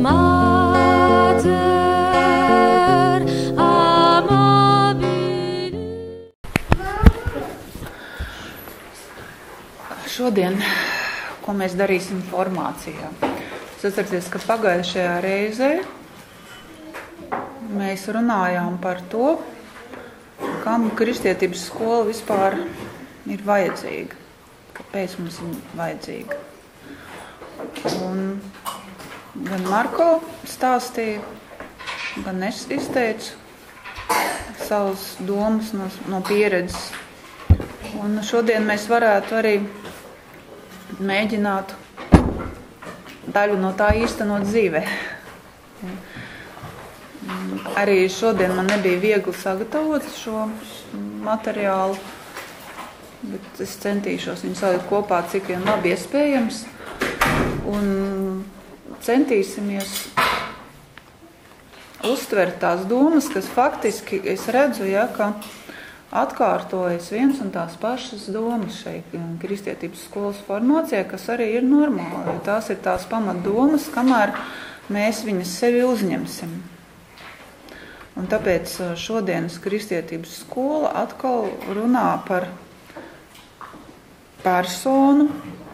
Mater amabilis. Šodien, ko mēs darīsim formācijā? Atcerieties, ka pagājušajā reizē mēs runājām par to, kam kristietības skola vispār ir vajadzīga, kāpēc mums ir vajadzīga. Un gan Marko stāstīja, gan es izteicu savas domas no pieredzes. Un šodien mēs varētu arī mēģināt daļu no tā īstenot dzīvē. Arī šodien man nebija viegli sagatavot šo materiālu, bet es centīšos viņu salikt kopā, cik vien labi iespējams. Un centīsimies uztvert tās domas, kas faktiski es redzu, ka atkārtojas viens un tās pašas domas šeit kristietības skolas formācijā, kas arī ir normāli. Tās ir tās pamatdomas, kamēr mēs viņas sevi uzņemsim. Un tāpēc šodienas kristietības skola atkal runā par personu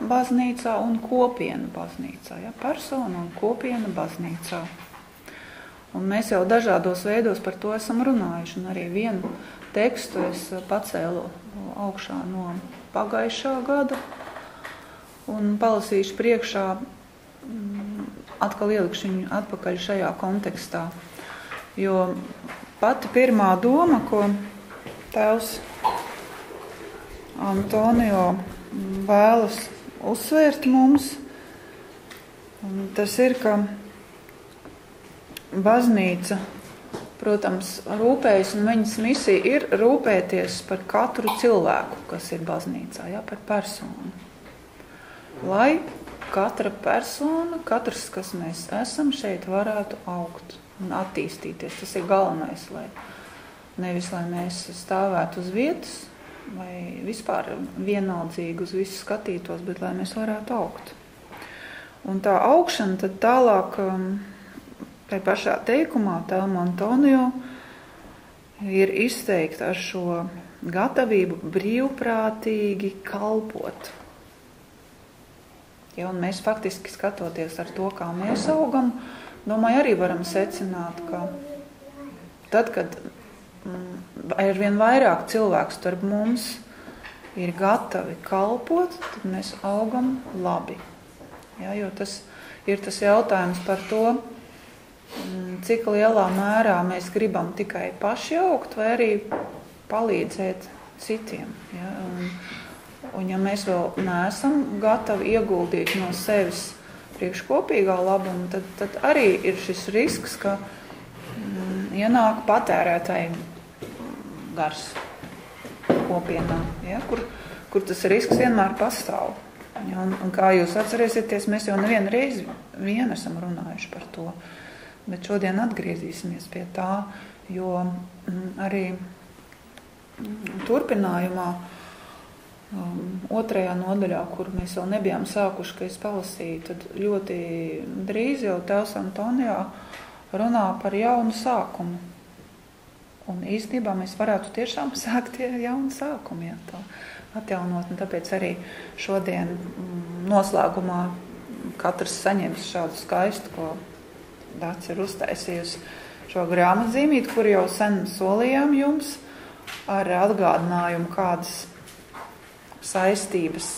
baznīcā un kopienu baznīcā. Ja? Persona un kopiena baznīcā. Un mēs jau dažādos veidos par to esam runājuši. Un arī vienu tekstu es pacēlu augšā no pagājušā gada un palasīšu priekšā, atkal ielikšu viņu atpakaļ šajā kontekstā. Jo pati pirmā doma, ko tēvs Antonio vēlas uzsvērt mums, tas ir, ka baznīca, protams, rūpējas, un viņas misija ir rūpēties par katru cilvēku, kas ir baznīcā, par personu. Lai katra persona, katrs, kas mēs esam, šeit varētu augt un attīstīties. Tas ir galvenais, nevis lai mēs stāvētu uz vietas, vai vispār vienaldzīgi uz visu skatītos, bet lai mēs varētu augt. Un tā augšana tad tālāk, tai pašā teikumā, tēvam Antonio, ir izteikta ar šo gatavību brīvprātīgi kalpot. Ja, un mēs faktiski skatoties ar to, kā mēs augam, domāju, arī varam secināt, ka tad, kad ir vien vairāk cilvēku starp mums ir gatavi kalpot, tad mēs augam labi. Ja, jo tas ir tas jautājums par to, cik lielā mērā mēs gribam tikai paši augt vai arī palīdzēt citiem. Ja? Un ja mēs vēl neesam gatavi ieguldīt no sevis priekškopīgā labuma, tad arī ir šis risks, ka ienāk patērētāji gars kopienā, ja? kur tas risks vienmēr pastāv. Ja? Un kā jūs atcerēsieties, mēs jau nevienu reizi esam runājuši par to. Bet šodien atgriezīsimies pie tā, jo arī turpinājumā, 2. nodaļā, kur mēs vēl nebijām sākuši, ka es palasīju, tad ļoti drīz jau tēvs Antonijā runā par jaunu sākumu. Un īstenībā mēs varētu tiešām sākt jaunu sākumu, ja, to atjaunot. Un tāpēc arī šodien noslēgumā katrs saņems šādu skaistu, ko Dācis ir uztaisījusi šo grāmatzīmīti, kur jau sen solījām jums ar atgādinājumu, kādas saistības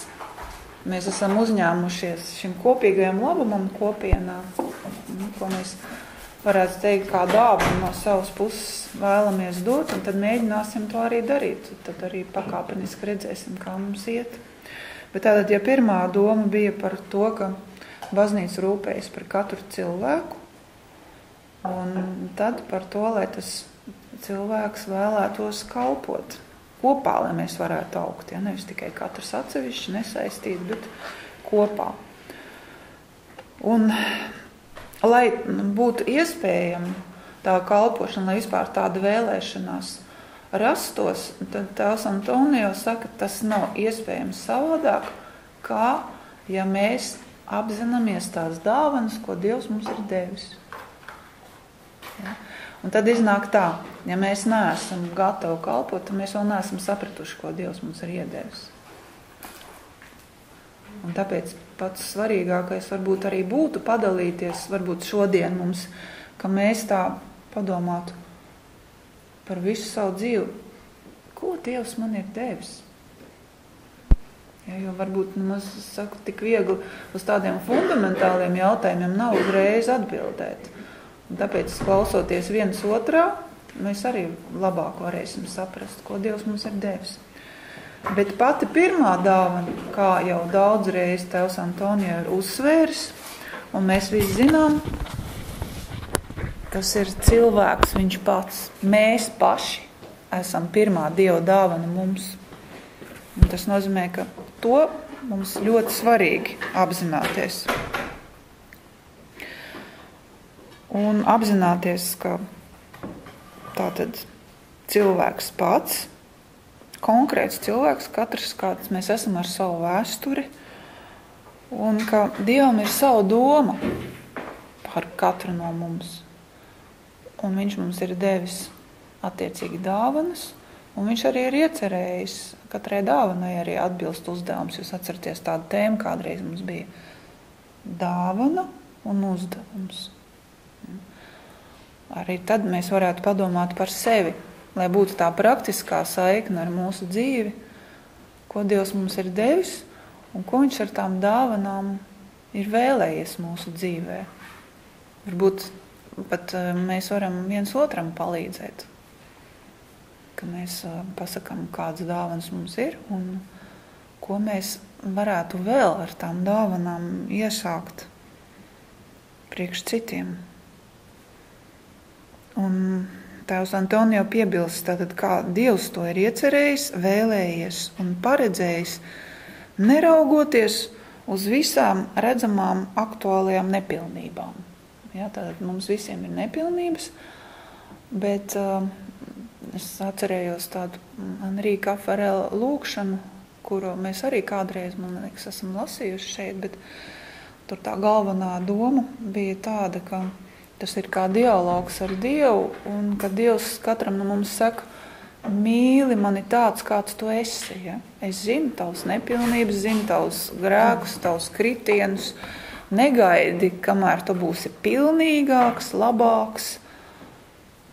mēs esam uzņēmušies šim kopīgajam labumam kopienā, ko mēs varētu teikt kā dāvanu no savas puses vēlamies dot, un tad mēģināsim to arī darīt. Tad arī pakāpeniski redzēsim, kā mums iet. Bet tātad, ja pirmā doma bija par to, ka baznīca rūpējas par katru cilvēku, un tad par to, lai tas cilvēks vēlētos kalpot kopā, lai mēs varētu augt. Ja? Nevis tikai katrs atsevišķi nesaistīt, bet kopā. Un, lai būtu iespējama tā kalpošana, lai vispār tāda vēlēšanās rastos, tad tēvs Antonio saka, tas nav iespējams savādāk, kā ja mēs apzināmies tās dāvanas, ko Dievs mums ir devis. Ja? Un tad iznāk tā, ja mēs neesam gatavi kalpot, tad mēs vēl neesam sapratuši, ko Dievs mums ir iedevis. Un tāpēc pats svarīgākais varbūt arī būtu padalīties, varbūt šodien mums, ka mēs tā padomātu par visu savu dzīvi, ko Dievs man ir devis. Ja, jo varbūt saku, tik viegli uz tādiem fundamentāliem jautājumiem nav uzreiz atbildēt. Un tāpēc, klausoties viens otrā, mēs arī labāk varēsim saprast, ko Dievs mums ir devis. Bet pati pirmā dāvana, kā jau daudzreiz tēvs Antonija ir uzsvēris, un mēs visi zinām, tas ir cilvēks viņš pats. Mēs paši esam pirmā Dieva dāvana mums. Un tas nozīmē, ka to mums ļoti svarīgi apzināties. Un apzināties, ka tātad cilvēks pats, konkrēts cilvēks, katrs kāds mēs esam ar savu vēsturi, un ka Dievam ir savu doma par katru no mums. Un viņš mums ir devis attiecīgi dāvanas, un viņš arī ir iecerējis, katrai dāvanai arī atbilst uzdevums. Jūs atceraties tādu tēmu, kādreiz mums bija dāvana un uzdevums. Arī tad mēs varētu padomāt par sevi, lai būtu tā praktiskā saikne ar mūsu dzīvi, ko Dievs mums ir devis un ko viņš ar tām dāvanām ir vēlējies mūsu dzīvē. Varbūt pat mēs varam viens otram palīdzēt, ka mēs pasakām, kādas dāvanas mums ir un ko mēs varētu vēl ar tām dāvanām iesākt priekš citiem. Un tēvs Antonio piebilst, tātad kā Dievs to ir iecerējis, vēlējies un paredzējis, neraugoties uz visām redzamām aktuālajām nepilnībām. Ja, tātad mums visiem ir nepilnības, bet es atcerējos tādu Enrika Farela lūkšanu, kuru mēs arī kādreiz, man liekas, esam lasījuši šeit, bet tur tā galvenā doma bija tāda, ka tas ir kā dialogs ar Dievu, un ka Dievs katram no mums saka, mīli mani tāds, kāds tu esi. Ja? Es zinu tavas nepilnības, zinu tavus grēkus, tavus kritienus, negaidi, kamēr tu būsi pilnīgāks, labāks,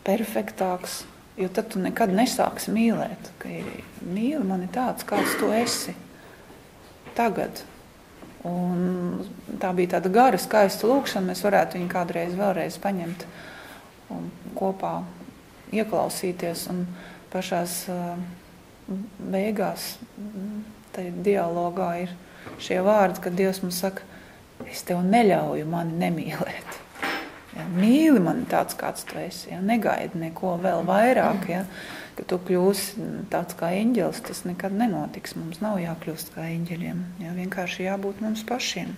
perfektāks, jo tad tu nekad nesāksi mīlēt, ka ir mīli mani tāds, kāds tu esi. Tagad. Un tā bija tāda gara, skaista lūkšana, mēs varētu viņu kādreiz vēlreiz paņemt un kopā ieklausīties. Un pašās beigās tajā dialogā ir šie vārdi, kad Dievs mums saka, es tev neļauju mani nemīlēt. Ja, mīli mani tāds, kāds tu esi. Ja, negaidi neko vēl vairāk, ja, ka tu kļūsi tāds kā eņģelis, tas nekad nenotiks. Mums nav jākļūst kā eņģeļiem. Ja, vienkārši jābūt mums pašiem.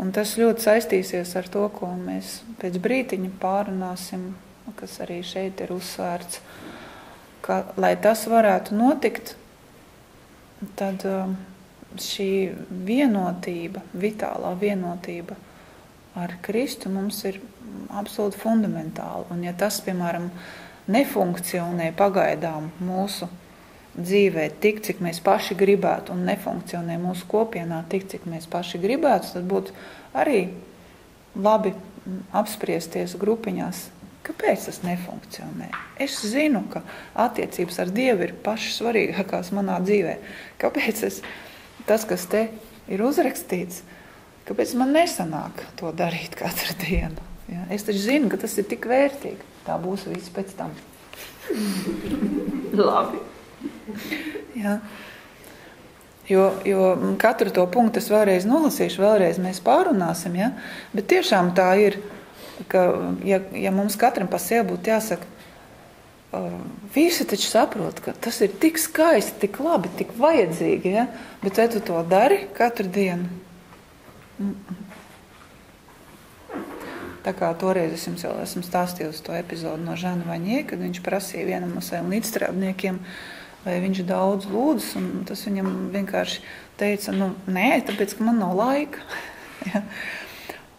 Un tas ļoti saistīsies ar to, ko mēs pēc brītiņa pārunāsim, kas arī šeit ir uzsvērts, ka, lai tas varētu notikt, tad šī vienotība, vitālā vienotība ar Kristu mums ir absolūti fundamentāli. Un ja tas, piemēram, nefunkcionē pagaidām mūsu dzīvē tik, cik mēs paši gribētu, un nefunkcionē mūsu kopienā tik, cik mēs paši gribētu, tad būtu arī labi apspriesties grupiņās, kāpēc tas nefunkcionē. Es zinu, ka attiecības ar Dievu ir pašas svarīgākās manā dzīvē. Kāpēc tas, kas te ir uzrakstīts, kāpēc man nesanāk to darīt katru dienu? Ja? Es taču zinu, ka tas ir tik vērtīgi. Tā būs viss pēc tam. Labi. Ja. Jo katru to punktu es vēlreiz nolasīšu, vēlreiz mēs pārunāsim. Ja? Bet tiešām tā ir, ka ja mums katram pa sevi būtu jāsaka, visi taču saprot, ka tas ir tik skaisti, tik labi, tik vajadzīgi. Ja? Bet vai tu to dari katru dienu? Tā kā toreiz es jums jau esmu stāstījusi to epizodu no Žana Vaņie, kad viņš prasīja vienam no saviem līdzstrādniekiem, vai viņš daudz lūdzas, un tas viņam vienkārši teica, nē, tāpēc, ka man nav laika. Ja?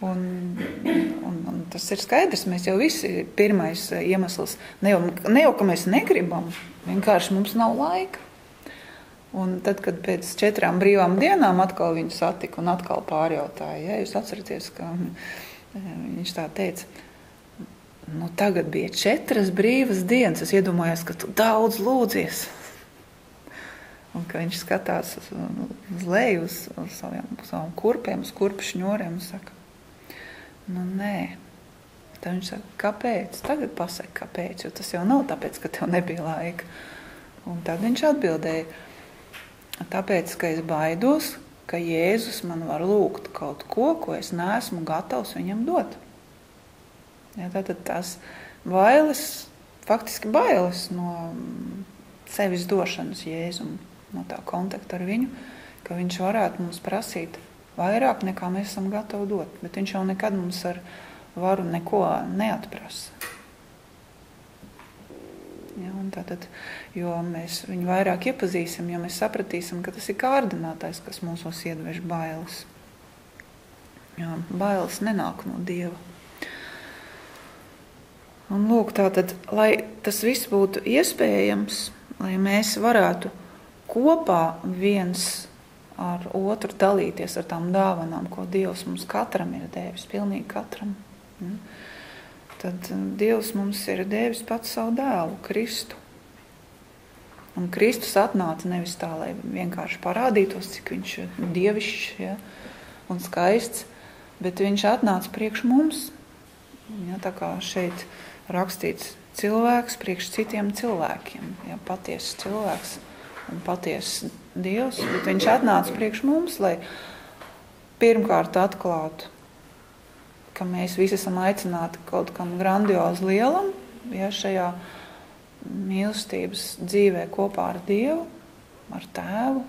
Un tas ir skaidrs, mēs jau visi pirmais iemesls, ne jau, ka mēs negribam, vienkārši mums nav laika. Un tad, kad pēc 4 brīvām dienām atkal viņu satika un atkal pārjautāja, ja, jūs atceraties, ka viņš tā teica, tagad bija 4 brīvas dienas, es iedomājos, ka tu daudz lūdzies. Un ka viņš skatās uz leju, uz savām kurpēm, uz kurpu šņoriem un saka, nē. Tad viņš saka, kāpēc? Tagad pasaka, kāpēc, jo tas jau nav tāpēc, ka tev nebija laika. Un tad viņš atbildēja, tāpēc, ka es baidos, ka Jēzus man var lūgt kaut ko, ko es neesmu gatavs viņam dot. Ja, tātad tās bailes, faktiski bailes no sevis došanas Jēzum, no tā kontakta ar viņu, ka viņš varētu mums prasīt vairāk, nekā mēs esam gatavi dot. Bet viņš jau nekad mums ar varu neko neatprasa. Ja, un tātad, jo mēs viņu vairāk iepazīsim, jo mēs sapratīsim, ka tas ir kārdinātājs, kas mūsos iedvež bailes. Jo bailes nenāk no Dieva. Un lūk, tātad, lai tas viss būtu iespējams, lai mēs varētu kopā viens ar otru dalīties ar tām dāvanām, ko Dievs mums katram ir devis, pilnīgi katram. Ja? Tad Dievs mums ir devis pats savu dēlu, Kristu. Un Kristus atnāca nevis tā, lai vienkārši parādītos, cik viņš ir dievišķs, ja, un skaists, bet viņš atnāca priekš mums. Ja, tā kā šeit rakstīts cilvēks priekš citiem cilvēkiem, ja, patiesas cilvēks un patiesas Dievs, bet viņš atnāca priekš mums, lai pirmkārt atklātu, ka mēs visi esam aicināti kaut kam grandiozi lielam, ja, šajā mīlestības dzīvē kopā ar Dievu, ar Tēvu,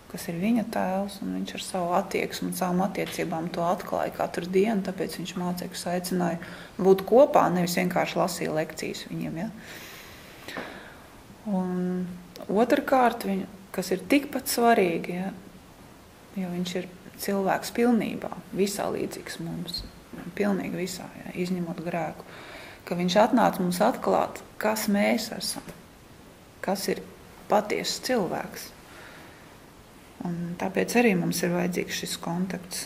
kas ir viņa tēvs, un viņš ar savu attieksmi un savām attiecībām to atklāja katru dienu, tāpēc viņš mācekļus aicināja būt kopā, nevis vienkārši lasīja lekcijas viņiem. Ja. Un otrkārt, kas ir tikpat svarīgi, ja, jo viņš ir cilvēks pilnībā, visā līdzīgs mums, pilnīgi visā, ja, izņemot grēku, ka viņš atnāca mums atklāt, kas mēs esam, kas ir patiesas cilvēks. Un tāpēc arī mums ir vajadzīgs šis kontakts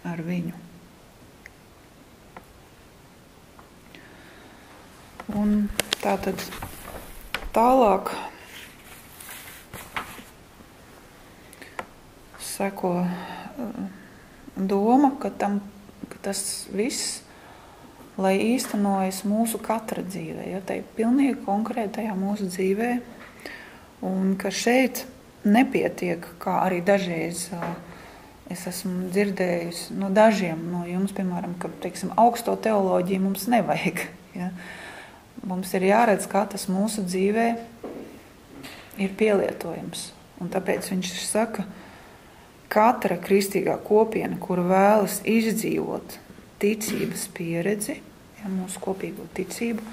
ar viņu. Un tātad tālāk seko doma, ka tas viss, lai īstenojas mūsu katra dzīvē, ja, tai pilnīgi konkrētajā mūsu dzīvē, un ka šeit nepietiek, kā arī dažreiz es esmu dzirdējusi no dažiem no jums, piemēram, ka, teiksim, augsto teoloģiju mums nevajag. Ja. Mums ir jāredz, kā tas mūsu dzīvē ir pielietojams. Un tāpēc viņš saka, katra kristīgā kopiena, kura vēlas izdzīvot ticības pieredzi, ja, mūsu kopīgo ticību,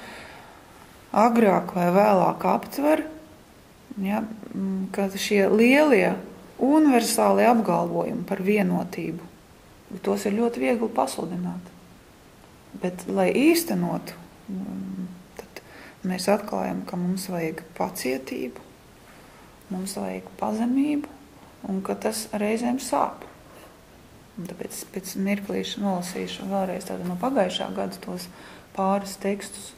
agrāk vai vēlāk aptver, ja, ka šie lielie universālie apgalvojumi par vienotību, tos ir ļoti viegli pasludināt. Bet, lai īstenotu, tad mēs atklājam, ka mums vajag pacietību, mums vajag pazemību, un ka tas reizēm sāp. Un tāpēc pēc mirklīša nolasīšu vēlreiz no pagājušā gada tos pāris tekstus,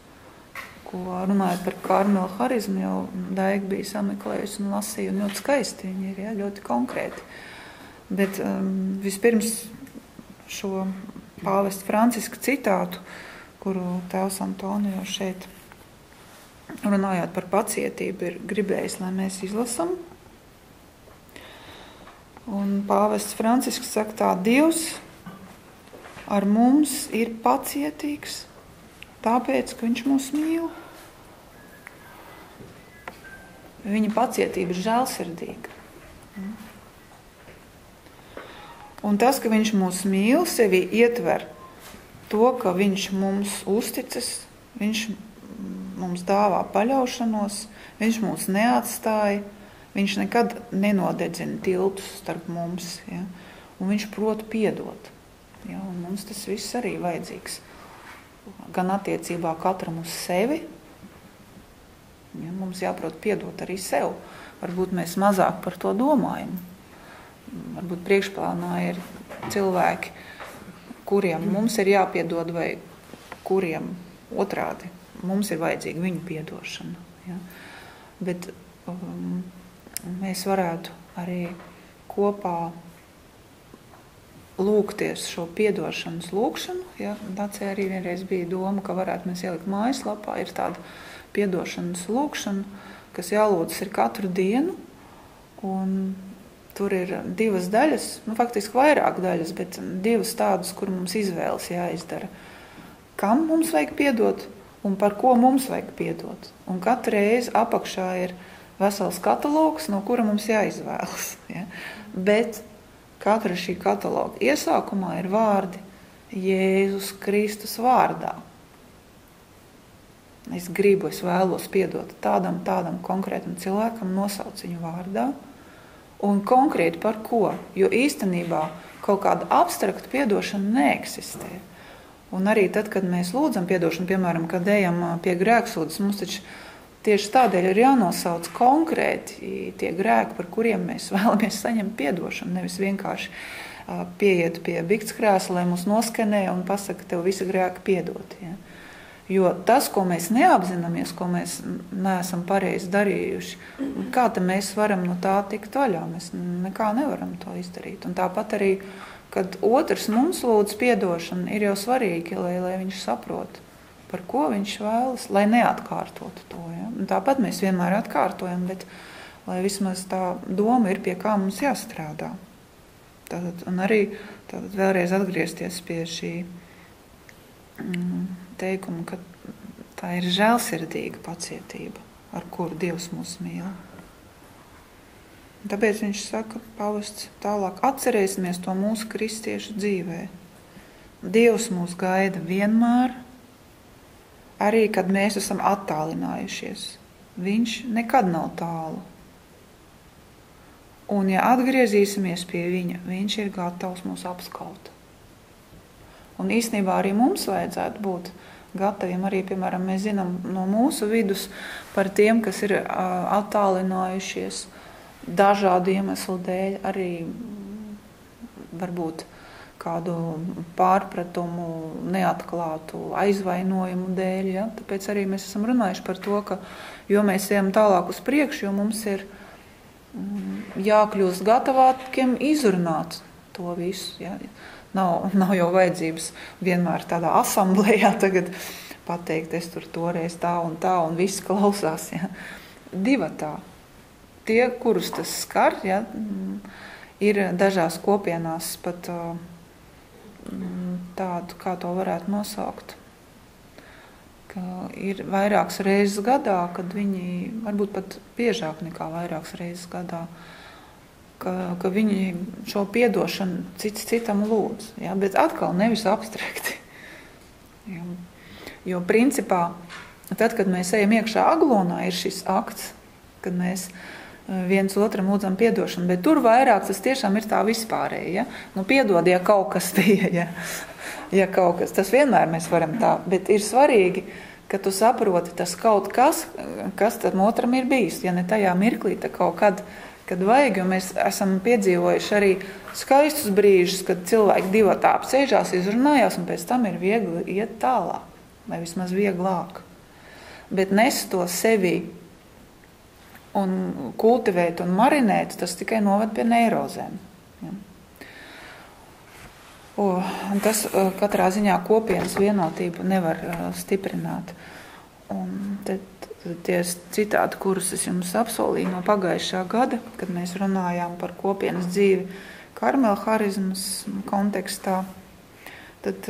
ko runājot par Karmela harizmu, jau Daiga bija sameklējusi un lasīja, un ļoti skaisti viņi ir, ja, ļoti konkrēti. Bet vispirms šo pāvesta Franciska citātu, kuru tēvs Antonio šeit runājot par pacietību ir gribējis, lai mēs izlasam. Un pāvests Francisks saka tā, Dievs ar mums ir pacietīgs, tāpēc, ka viņš mūs mīl. Viņa pacietība ir žēlsirdīga. Un tas, ka viņš mūs mīl, sevi ietver to, ka viņš mums uzticas, viņš mums dāvā paļaušanos, viņš mūs neatstāja, viņš nekad nenodedzina tiltus starp mums, ja? Un viņš prot piedot. Ja? mums tas viss arī vajadzīgs. Gan attiecībā katram uz sevi, ja, mums jāprot piedot arī sev. Varbūt mēs mazāk par to domājam. Varbūt priekšplānā ir cilvēki, kuriem mums ir jāpiedod, vai kuriem otrādi mums ir vajadzīga viņu piedošana. Ja. Bet mēs varētu arī kopā lūgties šo piedošanas lūgšanu. Ja. Dacē arī vienreiz bija doma, ka varētu mēs ielikt mājaslapā, ir tāda piedošanas lūgšana, kas jālūdzas ir katru dienu, un tur ir 2 daļas, faktiski vairāk daļas, bet 2 tādas, kur mums izvēles jāizdara. Kam mums vajag piedot un par ko mums vajag piedot. Un katru reizi apakšā ir vesels katalogs, no kura mums jāizvēlas. Ja? Bet katra šī kataloga iesākumā ir vārdi Jēzus Kristus vārdā. Es vēlos piedot tādam konkrētam cilvēkam, nosauc viņu vārdā. Un konkrēti par ko? Jo īstenībā kaut kāda abstrakta piedošana neeksistē. Un arī tad, kad mēs lūdzam piedošanu, piemēram, kad ejam pie grēksūdzes, mums taču tieši tādēļ ir jānosauc konkrēti tie grēki, par kuriem mēs vēlamies saņemt piedošanu. Nevis vienkārši pieiet pie biktskrēsla, lai mūs noskenē un pasaka, tev visi grēki piedoti. Ja? Jo tas, ko mēs neapzināmies, ko mēs neesam pareizi darījuši, kā tad mēs varam no tā tikt vaļā? Mēs nekā nevaram to izdarīt. Un tāpat arī, kad otrs mums lūdz piedošanu, ir jau svarīgi, lai viņš saprot, par ko viņš vēlas, lai neatkārtotu to. Ja? Un tāpat mēs vienmēr atkārtojam, bet lai vismaz tā doma ir, pie kā mums jāstrādā. Tātad, un arī vēlreiz atgriezties pie šī teikumu, ka tā ir žēlsirdīga pacietība, ar kuru Dievs mūs mīl. Tāpēc viņš saka, pavests tālāk, atcerēsimies to mūsu kristiešu dzīvē. Dievs mūs gaida vienmēr, arī kad mēs esam attālinājušies. Viņš nekad nav tālu. Un ja atgriezīsimies pie viņa, viņš ir gatavs mūs apskaut. Un īstenībā arī mums vajadzētu būt gataviem. Arī, piemēram, mēs zinām no mūsu vidus par tiem, kas ir attālinājušies dažādu iemeslu dēļ, arī varbūt kādu pārpratumu, neatklātu aizvainojumu dēļ. Ja? Tāpēc arī mēs esam runājuši par to, ka jo mēs ejam tālāk uz priekšu, jo mums ir jākļūst gatavākiem izrunāt to visu. Ja? Nav jau vajadzības vienmēr tādā asamblējā tagad pateikt, es tur toreiz tā, un viss klausās. Ja. Divatā. Tie, kurus tas skar, ja, ir dažās kopienās pat tādu, kā to varētu nosaukt, ka ir vairākas reizes gadā, kad viņi, varbūt pat biežāk nekā vairākas reizes gadā, ka viņi šo piedošanu cits citam lūdz. Ja? Bet atkal nevis abstrakti. Ja? Jo principā, tad, kad mēs ejam iekšā aglonā, ir šis akts, kad mēs viens otram lūdzam piedošanu, bet tur vairāk tas tiešām ir tā vispārēji. Ja? Nu, piedod, ja kaut kas tie, ja kaut kas, tas vienmēr mēs varam tā, bet ir svarīgi, ka tu saproti tas kaut kas tam otram ir bijis. Ja ne tajā mirklī, tad kaut kad vajag, jo mēs esam piedzīvojuši arī skaistus brīžus, kad cilvēki divatā apsēžās, izrunājās, un pēc tam ir viegli iet tālāk, vai vismaz vieglāk. Bet nes to sevī un kultivēt un marinēt, tas tikai noved pie neirozēm. Ja. Un tas katrā ziņā kopienas vienotību nevar stiprināt. Un tad tie citāti, kurus es jums apsolīju no pagājušā gada, kad mēs runājām par kopienas dzīvi Karmela harizmas kontekstā, tad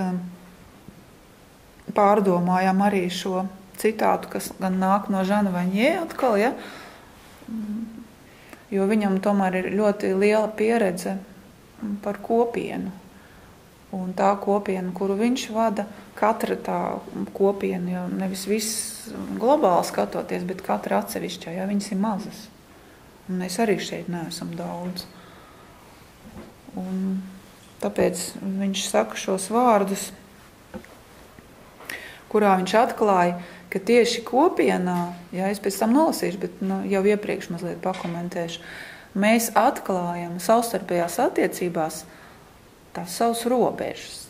pārdomājām arī šo citātu, kas gan nāk no Žana Vaņē atkal, ja? Jo viņam tomēr ir ļoti liela pieredze par kopienu. Un tā kopiena, kuru viņš vada, katra tā kopiena, jo nevis viss globāli skatoties, bet katra atsevišķā, ja viņas ir mazas. Un mēs arī šeit neesam daudz. Un tāpēc viņš saka šos vārdus, kurā viņš atklāja, ka tieši kopienā, es pēc tam nolasīšu, bet jau iepriekš mazliet pakomentēšu, mēs atklājam savstarpējās attiecībās tās savas robežas,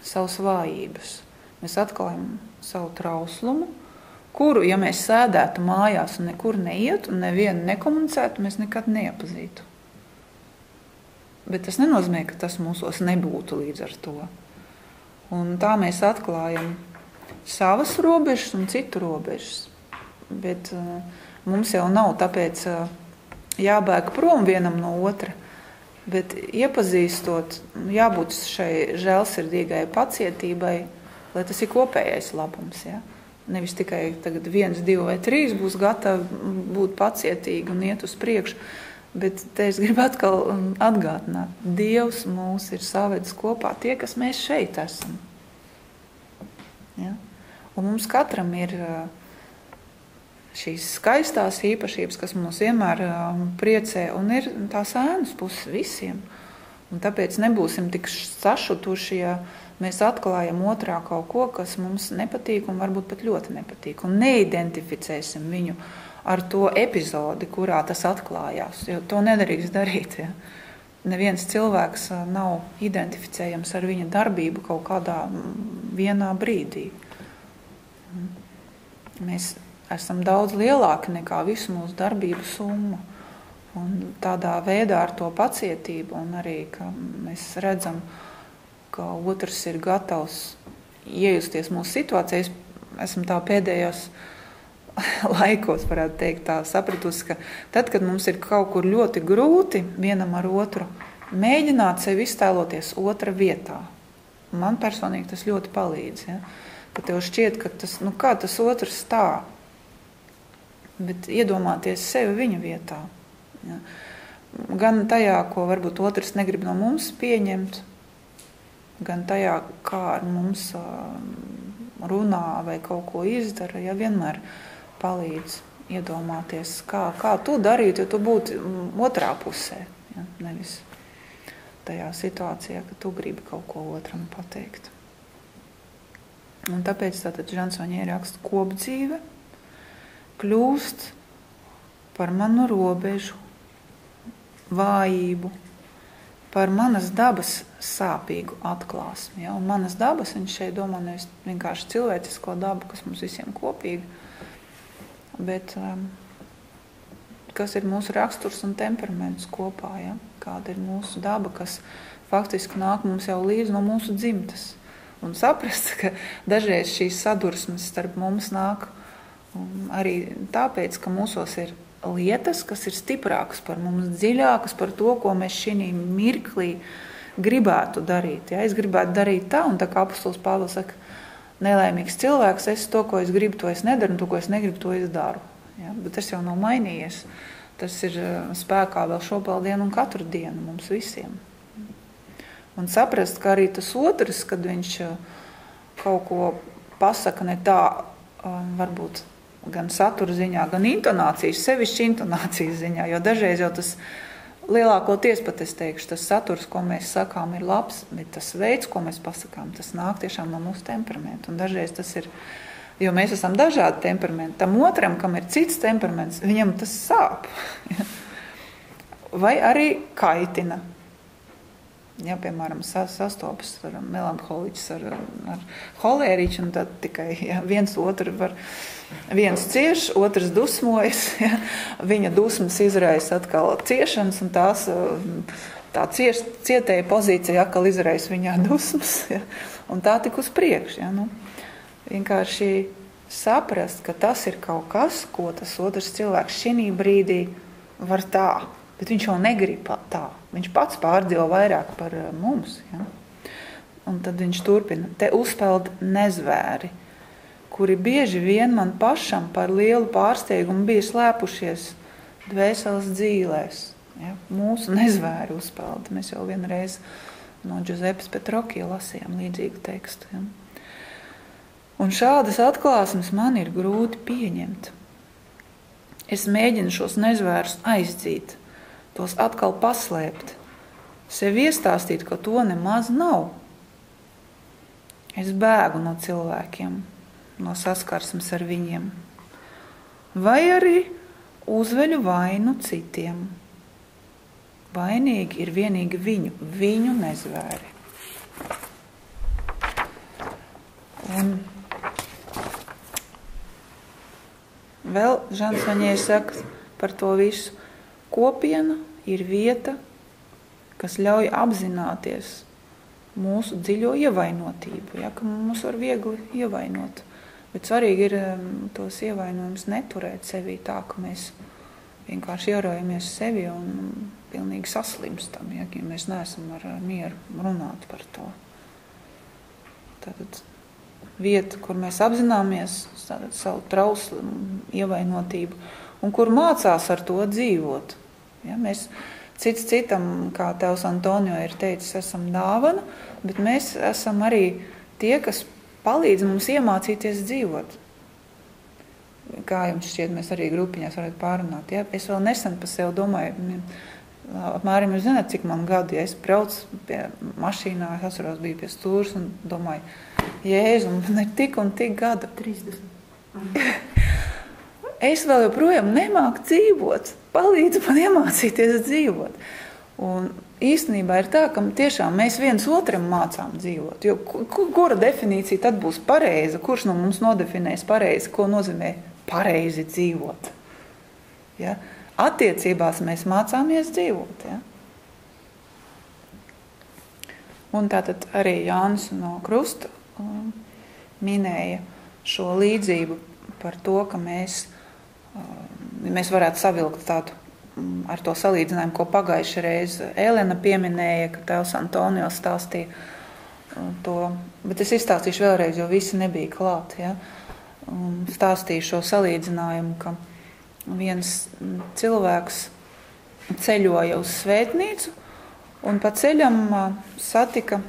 savas vājības. Mēs atklājam savu trauslumu, kuru, ja mēs sēdētu mājās un nekur neietu un nevienu nekomunicētu, mēs nekad neiepazītu. Bet tas nenozīmē, ka tas mūsos nebūtu līdz ar to. Un tā mēs atklājam savas robežas un citu robežas. Bet mums jau nav tāpēc jābēg prom vienam no otra. Bet iepazīstot, jābūt šai žēlsirdīgai pacietībai, lai tas ir kopējais labums. Ja? Nevis tikai tagad 1, 2 vai 3 būs gatavi būt pacietīgi un iet uz priekšu, bet te es gribu atkal atgādināt, Dievs mūs ir savedis kopā tie, kas mēs šeit esam. Ja? Un mums katram ir šīs skaistās īpašības, kas mūs vienmēr priecē, un ir tās ēnas puses visiem. Un tāpēc nebūsim tik sašutuši, ja mēs atklājam otrā kaut ko, kas mums nepatīk un varbūt pat ļoti nepatīk. Un neidentificēsim viņu ar to epizodi, kurā tas atklājās. Jo to nedrīkst darīt. Ja? Neviens cilvēks nav identificējams ar viņa darbību kaut kādā vienā brīdī. Mēs esam daudz lielāki nekā visu mūsu darbību summu. Un tādā veidā ar to pacietību un arī, ka mēs redzam, ka otrs ir gatavs iejusties mūsu situācijā. Esmu tā pēdējos laikos, varētu teikt, tā sapratusi, ka tad, kad mums ir kaut kur ļoti grūti vienam ar otru, mēģināt sevi iztēloties otra vietā. Man personīgi tas ļoti palīdz. Ja? Ka tev šķiet, ka tas, kā tas otrs tā, bet iedomāties sevi viņa vietā. Ja? Gan tajā, ko varbūt otrs negrib no mums pieņemt, gan tajā, kā ar mums runā vai kaut ko izdara, ja vienmēr palīdz iedomāties, kā tu darītu, ja tu būtu otrā pusē, ja? Nevis tajā situācijā, ka tu gribi kaut ko otram pateikt. Un tāpēc tātad Žansonjē raksta, kopdzīve kļūst par manu robežu, vājību, par manas dabas sāpīgu atklāsmi. Ja? Un manas dabas, viņš šeit domā nevis vienkārši cilvēcisko dabu, kas mums visiem kopīga, bet kas ir mūsu raksturs un temperaments kopā. Ja? Kāda ir mūsu daba, kas faktiski nāk mums jau līdz no mūsu dzimtas. Un saprast, ka dažreiz šīs sadursmes starp mums nāk arī tāpēc, ka mūsos ir lietas, kas ir stiprākas par mums, dziļākas par to, ko mēs šī mirklī gribētu darīt. Ja? Es gribētu darīt tā, un tā kā apostols Pāvils saka, nelaimīgs cilvēks, es to, ko es gribu, to es nedaru, un to, ko es negribu, to es daru. Ja? Bet tas jau nav mainījies. Tas ir spēkā vēl šopaldienu un katru dienu mums visiem. Un saprast, ka arī tas otrs, kad viņš kaut ko pasaka ne tā, varbūt gan satura ziņā, gan intonācijas, sevišķi intonācijas ziņā, jo dažreiz jau tas lielākoties pat es teikšu, tas saturs, ko mēs sakām, ir labs, bet tas veids, ko mēs pasakām, tas nāk tiešām no mūsu temperamenta. Un dažreiz tas ir, jo mēs esam dažādi temperamenti, tam otram, kam ir cits temperaments, viņam tas sāp. Vai arī kaitina. Ja, piemēram, sastopas ar melanholiķis, ar holēriķu, un tad tikai viens cieš, otrs dusmojas, ja, viņa dusmas izraisa atkal ciešanas, un tā cietēja pozīcija atkal izraisa viņā dusmas, ja, un tā tik uz priekšu. Ja, vienkārši saprast, ka tas ir kaut kas, ko tas otrs cilvēks šī brīdī var tā. Bet viņš jau negrib tā. Viņš pats pārdzīvo vairāk par mums. Ja? Un tad viņš turpina. Te uzpeld nezvēri, kuri bieži vien man pašam par lielu pārsteigumu bija slēpušies dvēseles dzīlēs. Ja? Mūsu nezvēri uzpeld. Mēs jau vienreiz no Giuseppes Petrocchio lasījām līdzīgu tekstu. Ja? Un šādas atklāsmes man ir grūti pieņemt. Es mēģinu šos nezvērus aizdzīt, tos atkal paslēpt, sev iestāstīt, ka to nemaz nav. Es bēgu no cilvēkiem, no saskarsmes ar viņiem. Vai arī uzveļu vainu citiem. Vainīgi ir vienīgi viņu nezvēri. Un vēl Žans Vaņē saka par to visu. Kopiena ir vieta, kas ļauj apzināties mūsu dziļo ievainotību, ja, ka mūs var viegli ievainot. Bet svarīgi ir tos ievainojumus neturēt sevī tā, ka mēs vienkārši ierojamies sevi un pilnīgi saslimstam, ja mēs neesam ar mieru runāt par to. Tātad vieta, kur mēs apzināmies savu trauslu ievainotību un kur mācās ar to dzīvot. Ja, mēs cits citam, kā tēvs Antonio ir teicis, esam dāvana, bet mēs esam arī tie, kas palīdz mums iemācīties dzīvot. Kā jums šķiet, mēs arī grupiņās varētu pārunāt. Ja? Es vēl nesen pa sev domāju, apmēram jūs zināt, cik man gadu, ja es braucu pie mašīnā, es atceros, biju pie stūras un domāju, Jēzu, man ir tik un tik gadu. 30. Es vēl joprojām nemāku dzīvot. Palīdzu man iemācīties dzīvot. Un īstenībā ir tā, ka tiešām mēs viens otram mācām dzīvot. Jo kura definīcija tad būs pareiza? Kurš no mums nodefinēs pareizi, ko nozīmē pareizi dzīvot? Ja? Attiecībās mēs mācāmies dzīvot. Ja? Un tātad arī Jānis no Krusta minēja šo līdzību par to, ka mēs varētu savilkt tādu ar to salīdzinājumu, ko pagājušajā reize Elena pieminēja, ka tēvs Antonio stāstīja to, bet es izstāstīšu vēlreiz, jo visi nebija klāt, ja? Stāstīju šo salīdzinājumu, ka viens cilvēks ceļoja uz svētnīcu un pa ceļam satika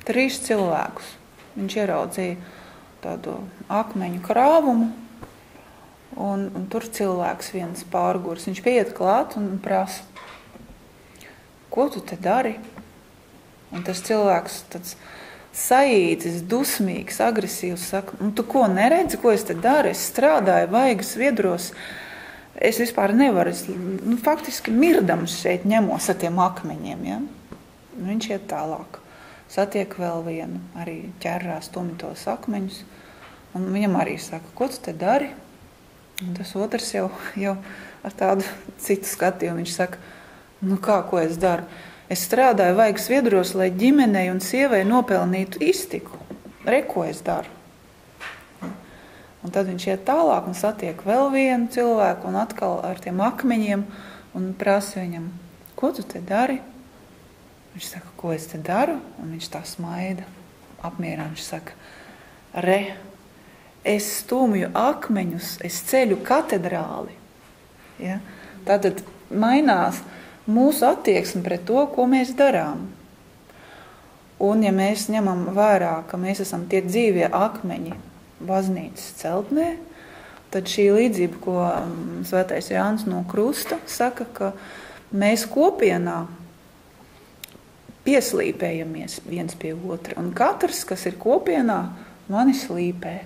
3 cilvēkus. Viņš ieraudzīja tādu akmeņu krāvumu, un tur cilvēks viens pārgurs. Viņš pieiet klāt un prasa, ko tu te dari? Un tas cilvēks tāds saīcis, dusmīgs, agresīvs saka, tu ko neredzi, ko es te daru? Es strādāju vaigas viedros, es vispār nevaru, faktiski mirdams šeit ņemos ar tiem akmeņiem. Ja? Viņš iet tālāk. Satiek vēl vienu, arī ķerrās tumitos akmeņus, un viņam arī saka, ko tu te dari? Un tas otrs jau ar tādu citu skatījumu, viņš saka, ko es daru? Es strādāju vaigas viedros, lai ģimenei un sievai nopelnītu iztiku. Ko es daru? Un tad viņš iet tālāk un satiek vēl vienu cilvēku un atkal ar tiem akmeņiem un prasa viņam, ko tu te dari? Viņš saka, ko es te daru? Un viņš tā smaida, apmierā. Viņš saka, es stūmju akmeņus, es ceļu katedrāli. Ja? Tātad mainās mūsu attieksme pret to, ko mēs darām. Un ja mēs ņemam vērā, ka mēs esam tie dzīvie akmeņi baznīcas celtnē, tad šī līdzība, ko svētais Jānis no Krusta saka, ka mēs kopienā pieslīpējamies viens pie otra. Un katrs, kas ir kopienā, mani slīpē.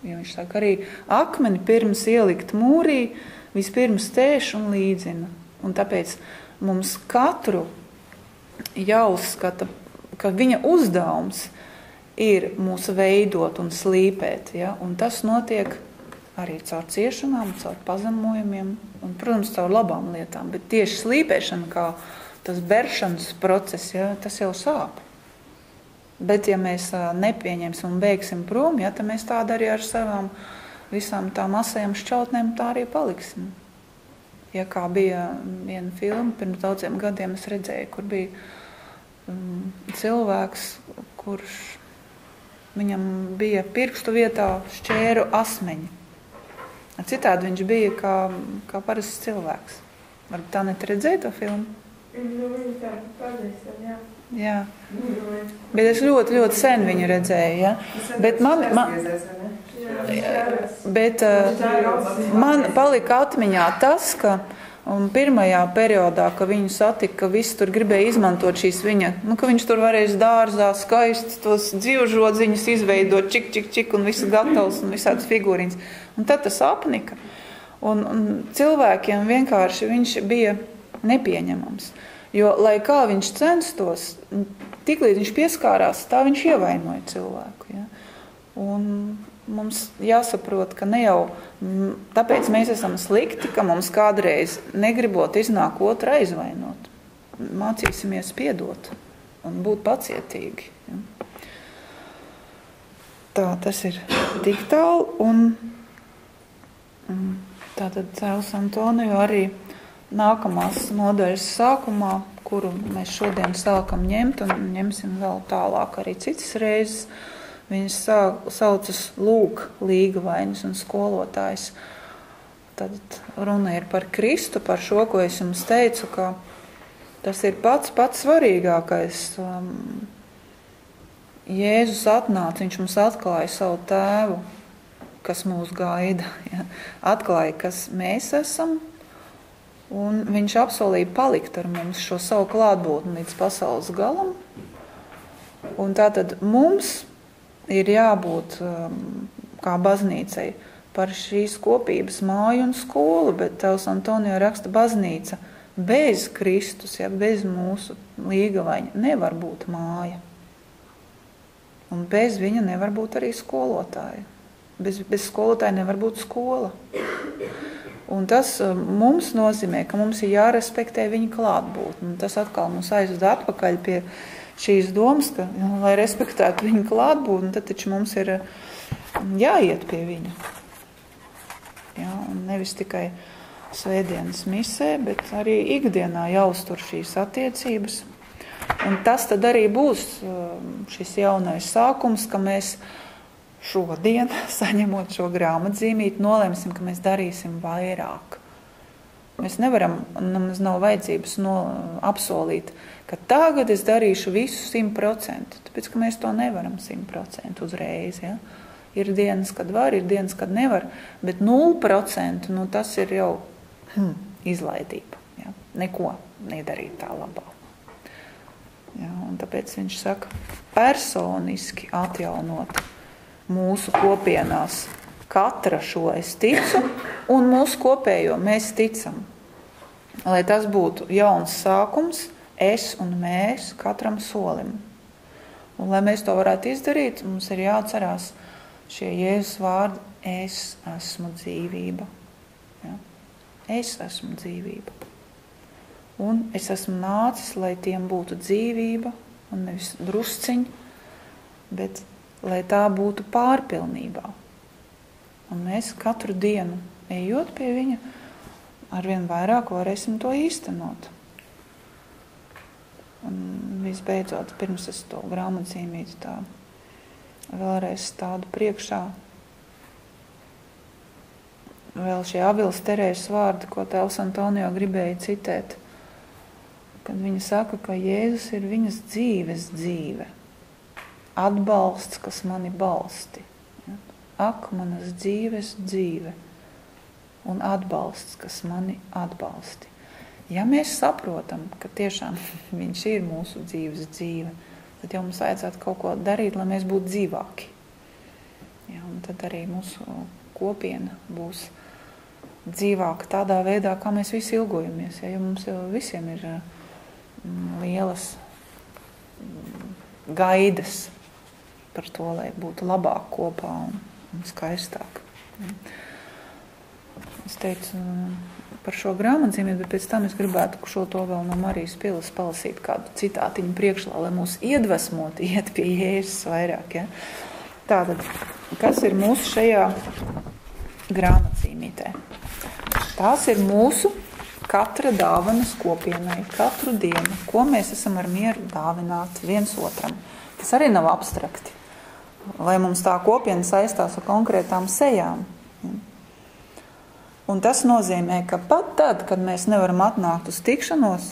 Jo viņš saka, arī akmeni pirms ielikt mūrī, vispirms tēš un līdzina. Un tāpēc mums katru jāuzskata, ka viņa uzdevums ir mūs veidot un slīpēt. Ja? Un tas notiek arī caur ciešanām, caur pazemojumiem un, protams, caur labām lietām. Bet tieši slīpēšana, kā tas beršanas process, ja, tas jau sāp. Bet ja mēs nepieņemsim un beigsim prom, ja, tad mēs tādi arī ar savām visām tām asajām šķautnēm tā arī paliksim. Ja kā bija viena filma, pirms daudziem gadiem es redzēju, kur bija cilvēks, kurš viņam bija pirkstu vietā šķēru asmeņi. Citādi viņš bija kā parasts cilvēks. Varbūt tā net redzēja to filmu? Viņa tā pazīstam, jā. Jā. Bet es ļoti, ļoti sen viņu redzēju, ja? Bet man palika atmiņā tas, ka Un pirmajā periodā, ka viņu satika, ka visi tur gribēja izmantot šīs viņa, ka viņš tur varēs dārzā skaisti tos dzīvžodziņus izveidot, čik, un viss gatavs, un visādas figūriņas. Un tad tas apnika. Un cilvēkiem vienkārši viņš bija nepieņemams. Jo, lai kā viņš censtos, tiklīdz viņš pieskārās, tā viņš ievainoja cilvēku. Ja? Un mums jāsaprot, ka ne jau tāpēc mēs esam slikti, ka mums kādreiz negribot iznāk otru aizvainot. Mācīsimies piedot un būt pacietīgi. Ja? Tā, tas ir tik tālu. Un tātad Tēvs Antonio arī nākamās nodaļas sākumā, kuru mēs šodien sākam ņemt un ņemsim vēl tālāk arī citas reizes, viņas saucas lūk līgavainis un skolotājs. Tad runa ir par Kristu, par šo, ko es jums teicu, ka tas ir pats svarīgākais. Jēzus atnāca, viņš mums atklāja savu tēvu, kas mūs gaida. Ja? Atklāja, kas mēs esam, un viņš apsolīja palikt ar mums šo savu klātbūtni līdz pasaules galam. Un tātad mums ir jābūt kā baznīcai par šīs kopības māju un skolu, bet Tēvs Antonio raksta baznīca bez Kristus, ja bez mūsu līgavaņa nevar būt māja. Un bez viņa nevar būt arī skolotāja. Bez skolotāja nevar būt skola. Un tas mums nozīmē, ka mums ir jārespektē viņa klātbūtne. Tas atkal mums aizved atpakaļ pie šīs domas, ka, lai respektētu viņa klātbūtni, tad taču mums ir jāiet pie viņa. Ja, un nevis tikai svētdienas misē, bet arī ikdienā jāuztur šīs attiecības. Un tas tad arī būs šis jaunais sākums, ka mēs šodien, saņemot šo grāmatzīmīti, nolemsim, ka mēs darīsim vairāk. Mēs nevaram, mums nav vajadzības apsolīt, ka tagad es darīšu visu 100%, tāpēc, ka mēs to nevaram 100% uzreiz. Ja? Ir dienas, kad var, ir dienas, kad nevar, bet 0%, tas ir jau izlaidība. Ja? Neko nedarīt tā labā. Ja? Un tāpēc viņš saka, personiski atjaunot mūsu kopienās katra šo es ticu, un mūsu kopējo mēs ticam. Lai tas būtu jauns sākums, es un mēs katram solim. Un, lai mēs to varētu izdarīt, mums ir jāatcerās šie Jēzus vārdi, es esmu dzīvība. Ja? Es esmu dzīvība. Un es esmu nācis, lai tiem būtu dzīvība, un nevis drusciņi, bet lai tā būtu pārpilnībā. Un mēs katru dienu, ejot pie viņa, arvien vairāk varēsim to īstenot. Un visbeidzot, pirms es to grāmatzīmīti tā vēlreiz tādu priekšā, vēl šie Avils Terēzes vārdi, ko Tēvs Antonio gribēja citēt, kad viņa saka, ka Jēzus ir viņas dzīves dzīve, atbalsts, kas mani balsti. Ak, manas dzīves dzīve un atbalsts, kas mani atbalsti. Ja mēs saprotam, ka tiešām viņš ir mūsu dzīves dzīve, tad jau mums vajadzētu kaut ko darīt, lai mēs būtu dzīvāki. Ja, un tad arī mūsu kopiena būs dzīvāka tādā veidā, kā mēs visi ilgojamies. Ja, jo mums jau visiem ir lielas gaidas par to, lai būtu labāk kopā un skaistāk. Es teicu par šo grāmatzīmīti, bet pēc tam es gribētu šo to vēl no Marijas Pilis palasīt kādu citātiņu priekšlā, lai mūs iedvesmot, iet pie Jēzus vairāk. Ja? Tātad, kas ir mūsu šajā grāmatzīmītē? Tās ir mūsu katra dāvanas kopienai, katru dienu, ko mēs esam ar mieru dāvināti viens otram. Tas arī nav abstrakti. Lai mums tā kopiena saistās ar konkrētām sejām. Un tas nozīmē, ka pat tad, kad mēs nevaram atnākt uz tikšanos,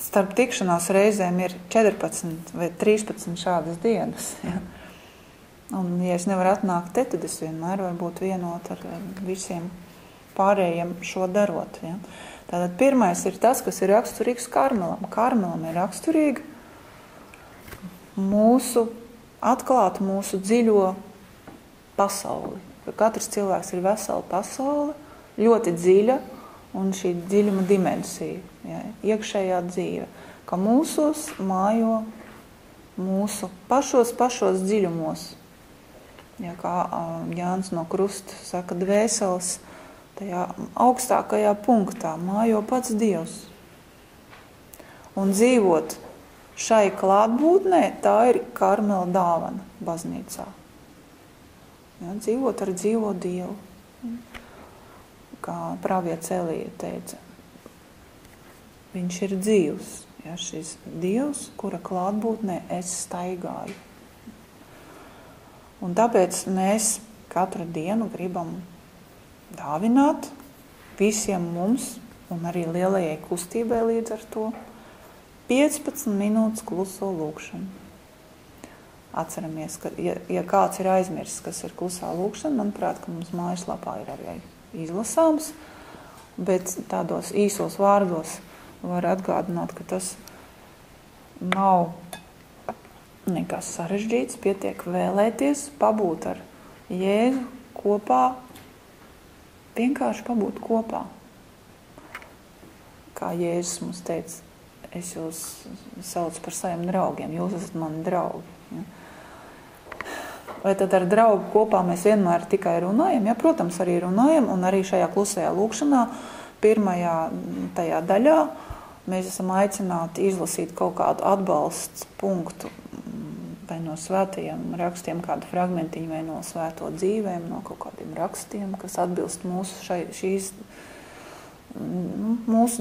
starp tikšanās reizēm ir 14 vai 13 šādas dienas. Ja? Un, ja es nevaru atnākt te, tad es vienmēr varu būt vienot ar visiem pārējiem šo darot. Ja. Tātad pirmais ir tas, kas ir raksturīgs Karmelam. Karmelam ir raksturīga atklāt mūsu dziļo pasauli. Katrs cilvēks ir vesela pasaule, ļoti dziļa, un šī dziļuma dimensija, ja, iekšējā dzīve, ka mūsos mājo mūsu pašos dziļumos. Ja, kā Jānis no Krusta saka, dvēseles tajā augstākajā punktā mājo pats Dievs. Un dzīvot šai klātbūtnē, tā ir Karmela dāvana baznīcā. Ja, dzīvot ar dzīvo Dievu. Kā pravietis Elija teica, viņš ir dzīvs. Ja, šis Dievs, kura klātbūtnē es staigāju. Un tāpēc mēs katru dienu gribam dāvināt visiem mums un arī lielajai kustībai līdz ar to 15 minūtes kluso lūkšanu. Atceramies, ka ja kāds ir aizmirsis, kas ir klusā lūkšana, manuprāt, ka mums mājaslapā ir arī izlasāms, bet tādos īsos vārdos var atgādināt, ka tas nav nekas sarežģīts, pietiek vēlēties, pabūt ar Jēzu kopā, vienkārši pabūt kopā. Kā Jēzus mums teica, es jūs saucu par saviem draugiem, jūs esat mani draugi. Ja. Vai tad ar draugu kopā mēs vienmēr tikai runājam? Ja, protams, arī runājam, un arī šajā klusajā lūkšanā, pirmajā tajā daļā, mēs esam aicināti izlasīt kaut kādu atbalsts punktu, vai no svētajiem rakstiem, kādu fragmentiņu, vai no svēto dzīvēm, no kaut kādiem rakstiem, kas atbilst mūsu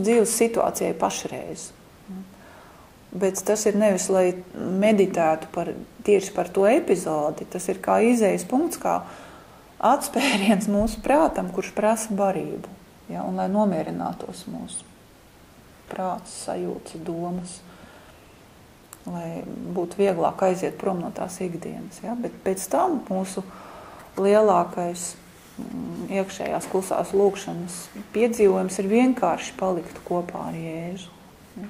dzīves situācijai pašreiz. Bet tas ir nevis, lai meditētu tieši par to epizodi, tas ir kā izējas punkts, kā atspēriens mūsu prātam, kurš prasa barību, ja, un lai nomierinātos mūsu prāts, sajūtas, domas, lai būtu vieglāk aiziet prom no tās ikdienas. Ja? Bet pēc tam mūsu lielākais iekšējās klusās lūkšanas piedzīvojums ir vienkārši palikt kopā ar Jēzu. Ja?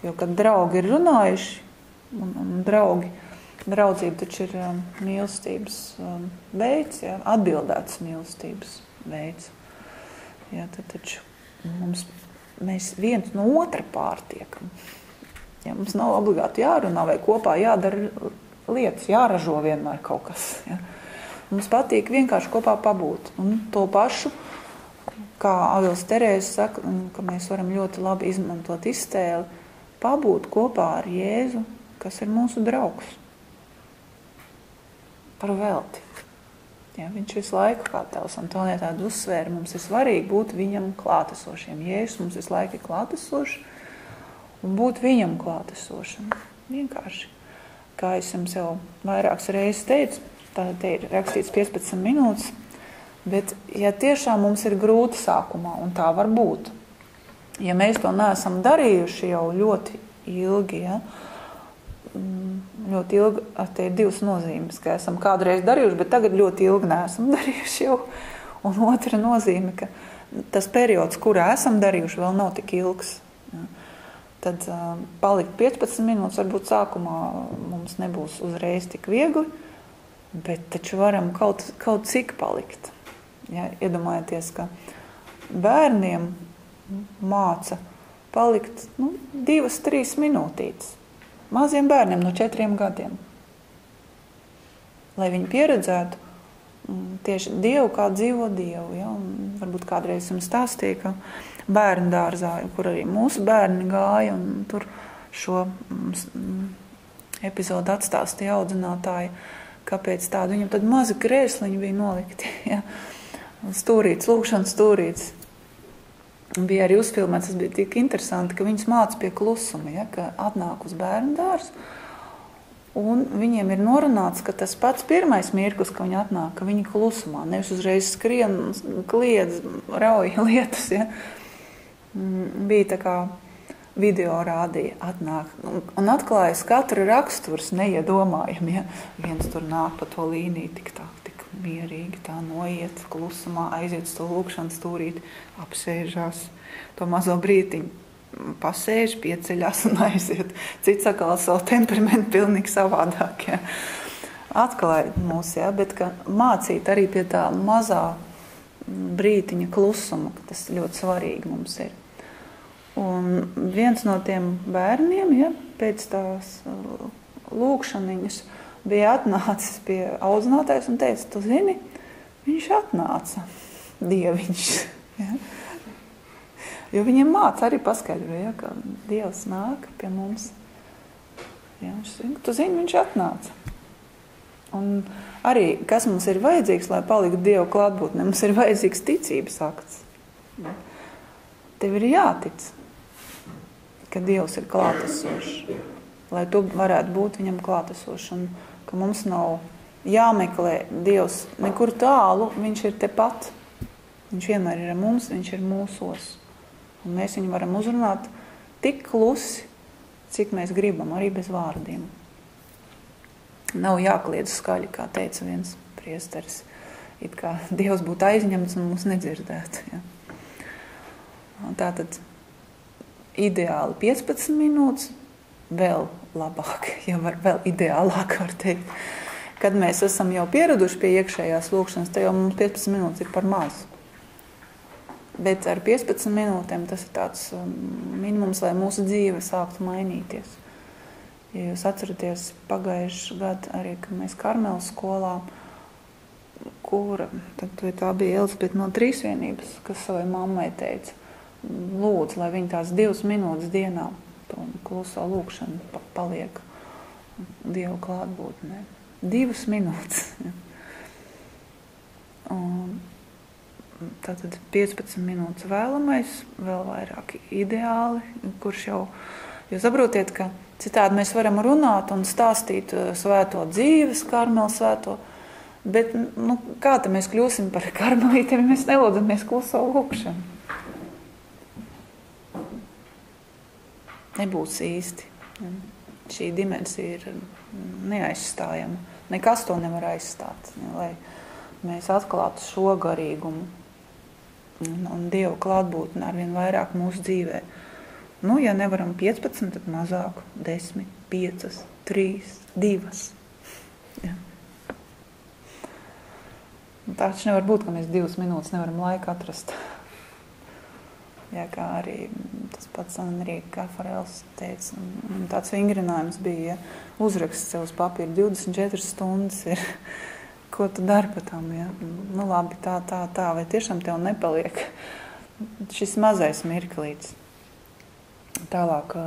Jo, kad draugi ir runājuši, un draudzība taču ir mīlestības veids, ja? Atbildēts mīlestības veids. Ja? Tad taču mēs viens no otra pārtiekam. Ja, mums nav obligāti jārunā vai kopā jādara lietas, jāražo vienmēr kaut kas. Ja. Mums patīk vienkārši kopā pabūt. Un to pašu, kā Avils Terēze saka, ka mēs varam ļoti labi izmantot iztēli, pabūt kopā ar Jēzu, kas ir mūsu draugs. Par velti. Ja, viņš visu laiku, kā tēvs Antonija tādu uzsvēra, mums ir svarīgi būt viņam klātesošiem. Jēzus mums visu laiku ir klātesošs, un būt viņam klātesošam. Vienkārši. Kā es jums jau vairākas reizes teicu, tā te ir rakstīts 15 minūtes, bet ja tiešām mums ir grūti sākumā, un tā var būt, ja mēs to neesam darījuši jau ļoti ilgi, ja, ļoti ilgi, te ir divas nozīmes, ka esam kādreiz darījuši, bet tagad ļoti ilgi neesam darījuši jau, un otra nozīme, ka tas periods, kurā esam darījuši, vēl nav tik ilgs. Ja. Tad palikt 15 minūtes, varbūt sākumā mums nebūs uzreiz tik viegli, bet taču varam kaut cik palikt. Ja, iedomājieties, ka bērniem māca palikt 2-3 minūtītes. Maziem bērniem no 4 gadiem. Lai viņi pieredzētu tieši Dievu, kā dzīvo Dievu. Ja? Un varbūt kādreiz jums stāstīja, ka bērnu dārzā, kur arī mūsu bērni gāja, un tur šo epizodu atstāstīja audzinātāji, kāpēc tādu viņam tad mazi krēsliņi bija nolikti. Ja? Stūrīts, lūkšanas stūrīts. Bija arī uzfilmēts, tas bija tik interesanti, ka viņus māca pie klusuma, ja? Ka atnāk uz bērnu dārzu, un viņiem ir norunāts, ka tas pats pirmais mirklis, ka viņi atnāk, ka viņi klusumā, nevis uzreiz skrien, kliedz, rauj lietas, ja? Bija tā kā video rādīja, atnāk, un atklājas katru raksturs neiedomājami, ja? Viens tur nāk pa to līniju tik mierīgi tā noiet klusumā, aiziet uz to lūkšanu stūrīti, apsēžās, to mazo brītiņu pasēž, pieceļās un aiziet. Cits atkal savu temperamentu pilnīgi savādāk, ja. Atklāja mūs, ja, bet ka mācīt arī pie tā mazā brītiņa klusuma, ka tas ļoti svarīgi mums ir. Un viens no tiem bērniem, ja, pēc tās lūkšaniņas bija atnācis pie audzinātājs un teica, tu zini, viņš atnāca, Dieviņš. Ja. Jo viņiem māca arī paskaidroja, ja, ka Dievs nāk pie mums. Ja, tu zini, viņš atnāca. Un arī, kas mums ir vajadzīgs, lai paliktu Dieva klātbūtnē, mums ir vajadzīgs ticības akts. Ja. Tev ir jātic, ka Dievs ir klātesošs, lai tu varētu būt viņam klātesošs, un ka mums nav jāmeklē Dievs nekur tālu, viņš ir tepat. Viņš vienmēr ir mums, viņš ir mūsos. Un mēs viņu varam uzrunāt tik klusi, cik mēs gribam, arī bez vārdiem. Nav jākliedz skaļi, kā teica viens priesteris. It kā Dievs būtu aizņemts un mūs nedzirdētu. Ja. Tātad ideāli 15 minūtes, vēl labāk, ja vēl ideālāk var teikt. Kad mēs esam jau pieraduši pie iekšējās lūkšanas, tad jau mums 15 minūtes ir par mazu. Bet ar 15 minūtēm tas ir tāds minimums, lai mūsu dzīve sāktu mainīties. Ja jūs atceraties pagājuši gadu arī, kad mēs Karmeles skolā, kura, tad tā bija Elizabete no Trīsvienības, kas savai mammai teica, lūdzu, lai viņa tās 2 minūtes dienā to kluso lūkšanu paliek Dieva klātbūtnē. 2 minūtes. Ja. Un tātad 15 minūtes vēlamais, vēl vairāk ideāli, kurš jau, jo saprotiet, ka citādi mēs varam runāt un stāstīt svēto dzīves, Karmelu svēto, bet kā tad mēs kļūsim par karmelītiem, ja mēs nelūdzamies kluso lūkšanu? Nebūs īsti. Šī dimensija ir neaizstājama. Nekas to nevar aizstāt, lai mēs atklātu šo garīgumu un Dieva klātbūtni arvien vairāk mūsu dzīvē. Ja nevaram 15, tad mazāk, 10, 5, 3, 2. Ja. Tā taču nevar būt, ka mēs 2 minūtes nevaram laiku atrast. Ja, kā arī tas pats Enrika Kafarels teica, tāds vingrinājums bija, ja, uzraksts sev uz papīra 24 stundas ir, ko tu dari pa tam, ja? Labi, tā, vai tiešām tev nepaliek šis mazais mirklīts. Tālāk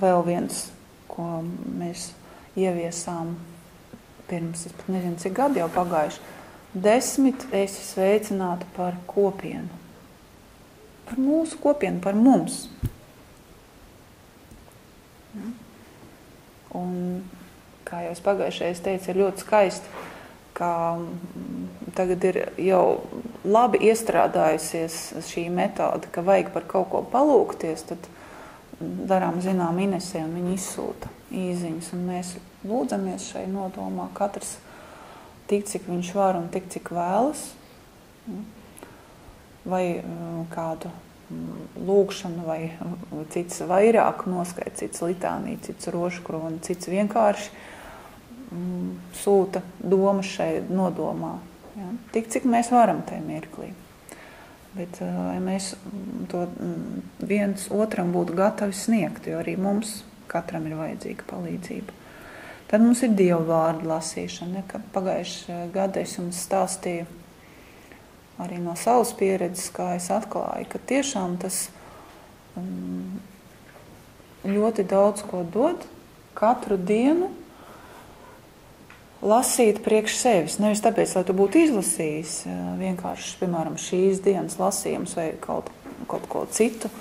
vēl viens, ko mēs ieviesām pirms, es pat nezinu, cik gadi jau pagājuši, 10 esi sveicināta par kopienu. Par mūsu kopienu, par mums. Un, kā jau es pagājušajā teicu, ir ļoti skaisti, ka tagad ir jau labi iestrādājusies šī metode, ka vajag par kaut ko palūgties, tad darām zinām Inesē un viņi izsūta īziņas. Un mēs lūdzamies šai nodomā, katrs tik, cik viņš var un tik, cik vēlas. Vai kādu lūkšanu, vai cits vairāk noskaita, cits litānija, cits rožu kroni, cits vienkārši sūta domas šai nodomā. Ja? Tik, cik mēs varam tajā mirklī. Bet ja mēs to viens otram būtu gatavi sniegt, jo arī mums katram ir vajadzīga palīdzība. Tad mums ir Dieva vārdu lasīšana. Ja? Pagājušajā gadā es jums stāstīju arī no savas pieredzes, kā es atklāju, ka tiešām tas ļoti daudz ko dod katru dienu lasīt priekš sevis. Nevis tāpēc, lai tu būtu izlasījis vienkārši, piemēram, šīs dienas lasījums vai kaut ko citu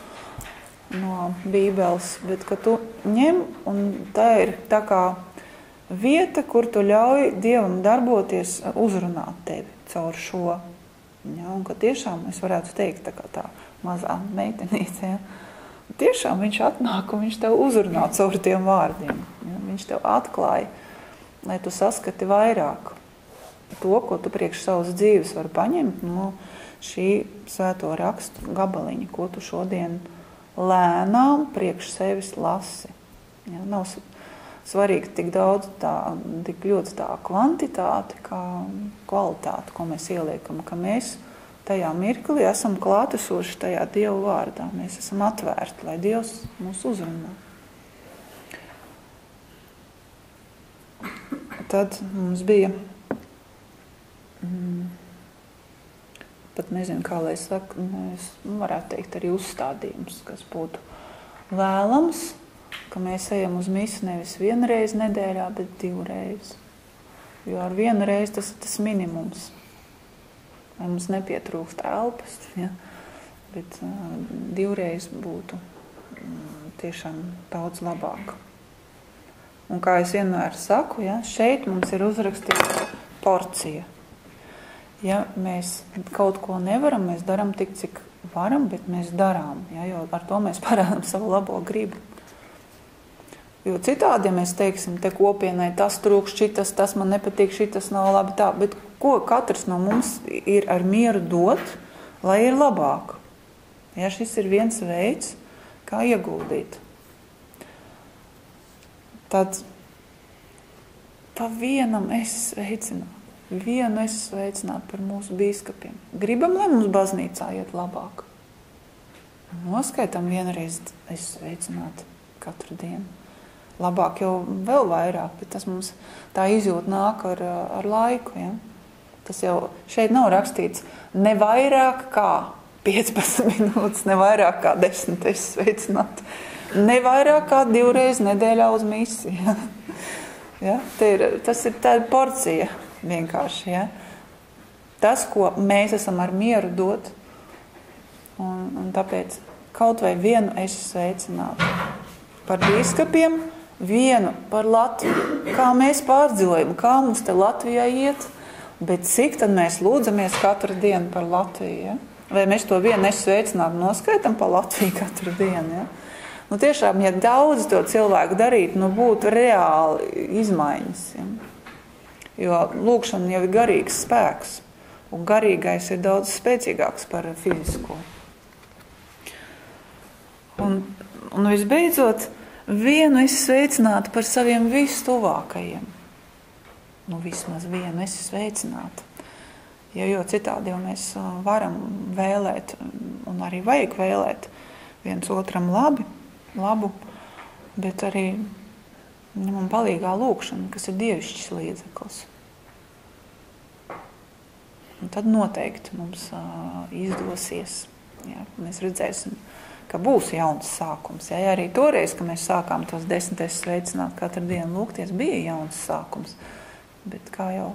no Bībeles, bet ka tu ņem, un tā ir tā kā vieta, kur tu ļauj Dievam darboties, uzrunāt tevi caur šo. Ja, un ka tiešām es varētu teikt tā mazā meitenīte, ja, tiešām viņš atnāk un viņš tev uzrunā caur tiem vārdiem. Ja, viņš tev atklāja, lai tu saskati vairāk. to, ko tu priekš savas dzīves vari paņemt no šī svēto rakstu gabaliņa, ko tu šodien lēnām priekš sevis lasi. Ja, nav svarīgi tik daudz tik ļoti tā kvantitāte kā kvalitāte, ko mēs ieliekam, ka mēs tajā mirklī esam klātesoši tajā Dieva vārdā. Mēs esam atvērti, lai Dievs mūs uzrunā. Tad mums bija, pat nezinu, kā lai saka, mēs varētu teikt arī uzstādījums, kas būtu vēlams, ka mēs ejam uz misi nevis vienreiz nedēļā, bet 2 reizes. Jo ar 1 reizi tas ir tas minimums. Lai mums nepietrūkst elpas, ja? Bet 2 reizes būtu tiešām daudz labāk. Un kā es vienmēr saku, ja, šeit mums ir uzrakstīta porcija. Ja mēs kaut ko nevaram, mēs darām tik, cik varam, bet mēs darām. Ja, jo ar to mēs parādām savu labo gribu. Jo citādi, ja mēs teiksim, te kopienai tas trūkst, šitas, tas man nepatīk, šitas nav labi tā, bet ko katrs no mums ir ar mieru dot, lai ir labāk. Ja, šis ir viens veids, kā ieguldīt. Tad pa vienam es sveicinātu. Vienu es sveicinātu par mūsu bīskapiem. Gribam, lai mums baznīcā iet labāk. Noskaitam 1 reizi es sveicinātu katru dienu. Labāk jau vēl vairāk, bet tas mums tā izjūt nāk ar laiku. Ja? Tas jau šeit nav rakstīts ne vairāk kā 15 minūtes, ne vairāk kā 10 es sveicinātu. Ne vairāk kā 2 reizes nedēļā uz misiju. Ja? Ja? Tas ir tāda porcija vienkārši. Ja? Tas, ko mēs esam ar mieru dot, un tāpēc kaut vai vienu es sveicinātu par bīskapiem, vienu par Latviju. Kā mēs pārdzīvojam, kā mums te Latvijā iet, bet cik tad mēs lūdzamies katru dienu par Latviju. Ja? Vai mēs to vienu es sveicinātu noskaitam par Latviju katru dienu. Ja? Nu, tiešām, ja daudz to cilvēku darīt, būtu reāli izmaiņas. Ja? Jo lūkšana jau ir garīgs spēks, un garīgais ir daudz spēcīgāks par fizisko. Un visbeidzot, vienu es sveicinātu par saviem vistuvākajiem. Vismaz vienu es sveicinātu. Jo citādi jau mēs varam vēlēt, un arī vajag vēlēt viens otram labu, bet arī man palīgā lūkšana, kas ir dievišķis līdzeklis. Un tad noteikti mums izdosies. Ja, mēs redzēsim, ka būs jauns sākums. Ja, arī toreiz, kad mēs sākām tos 10 sveicināt katru dienu lūgties, bija jauns sākums. Bet kā jau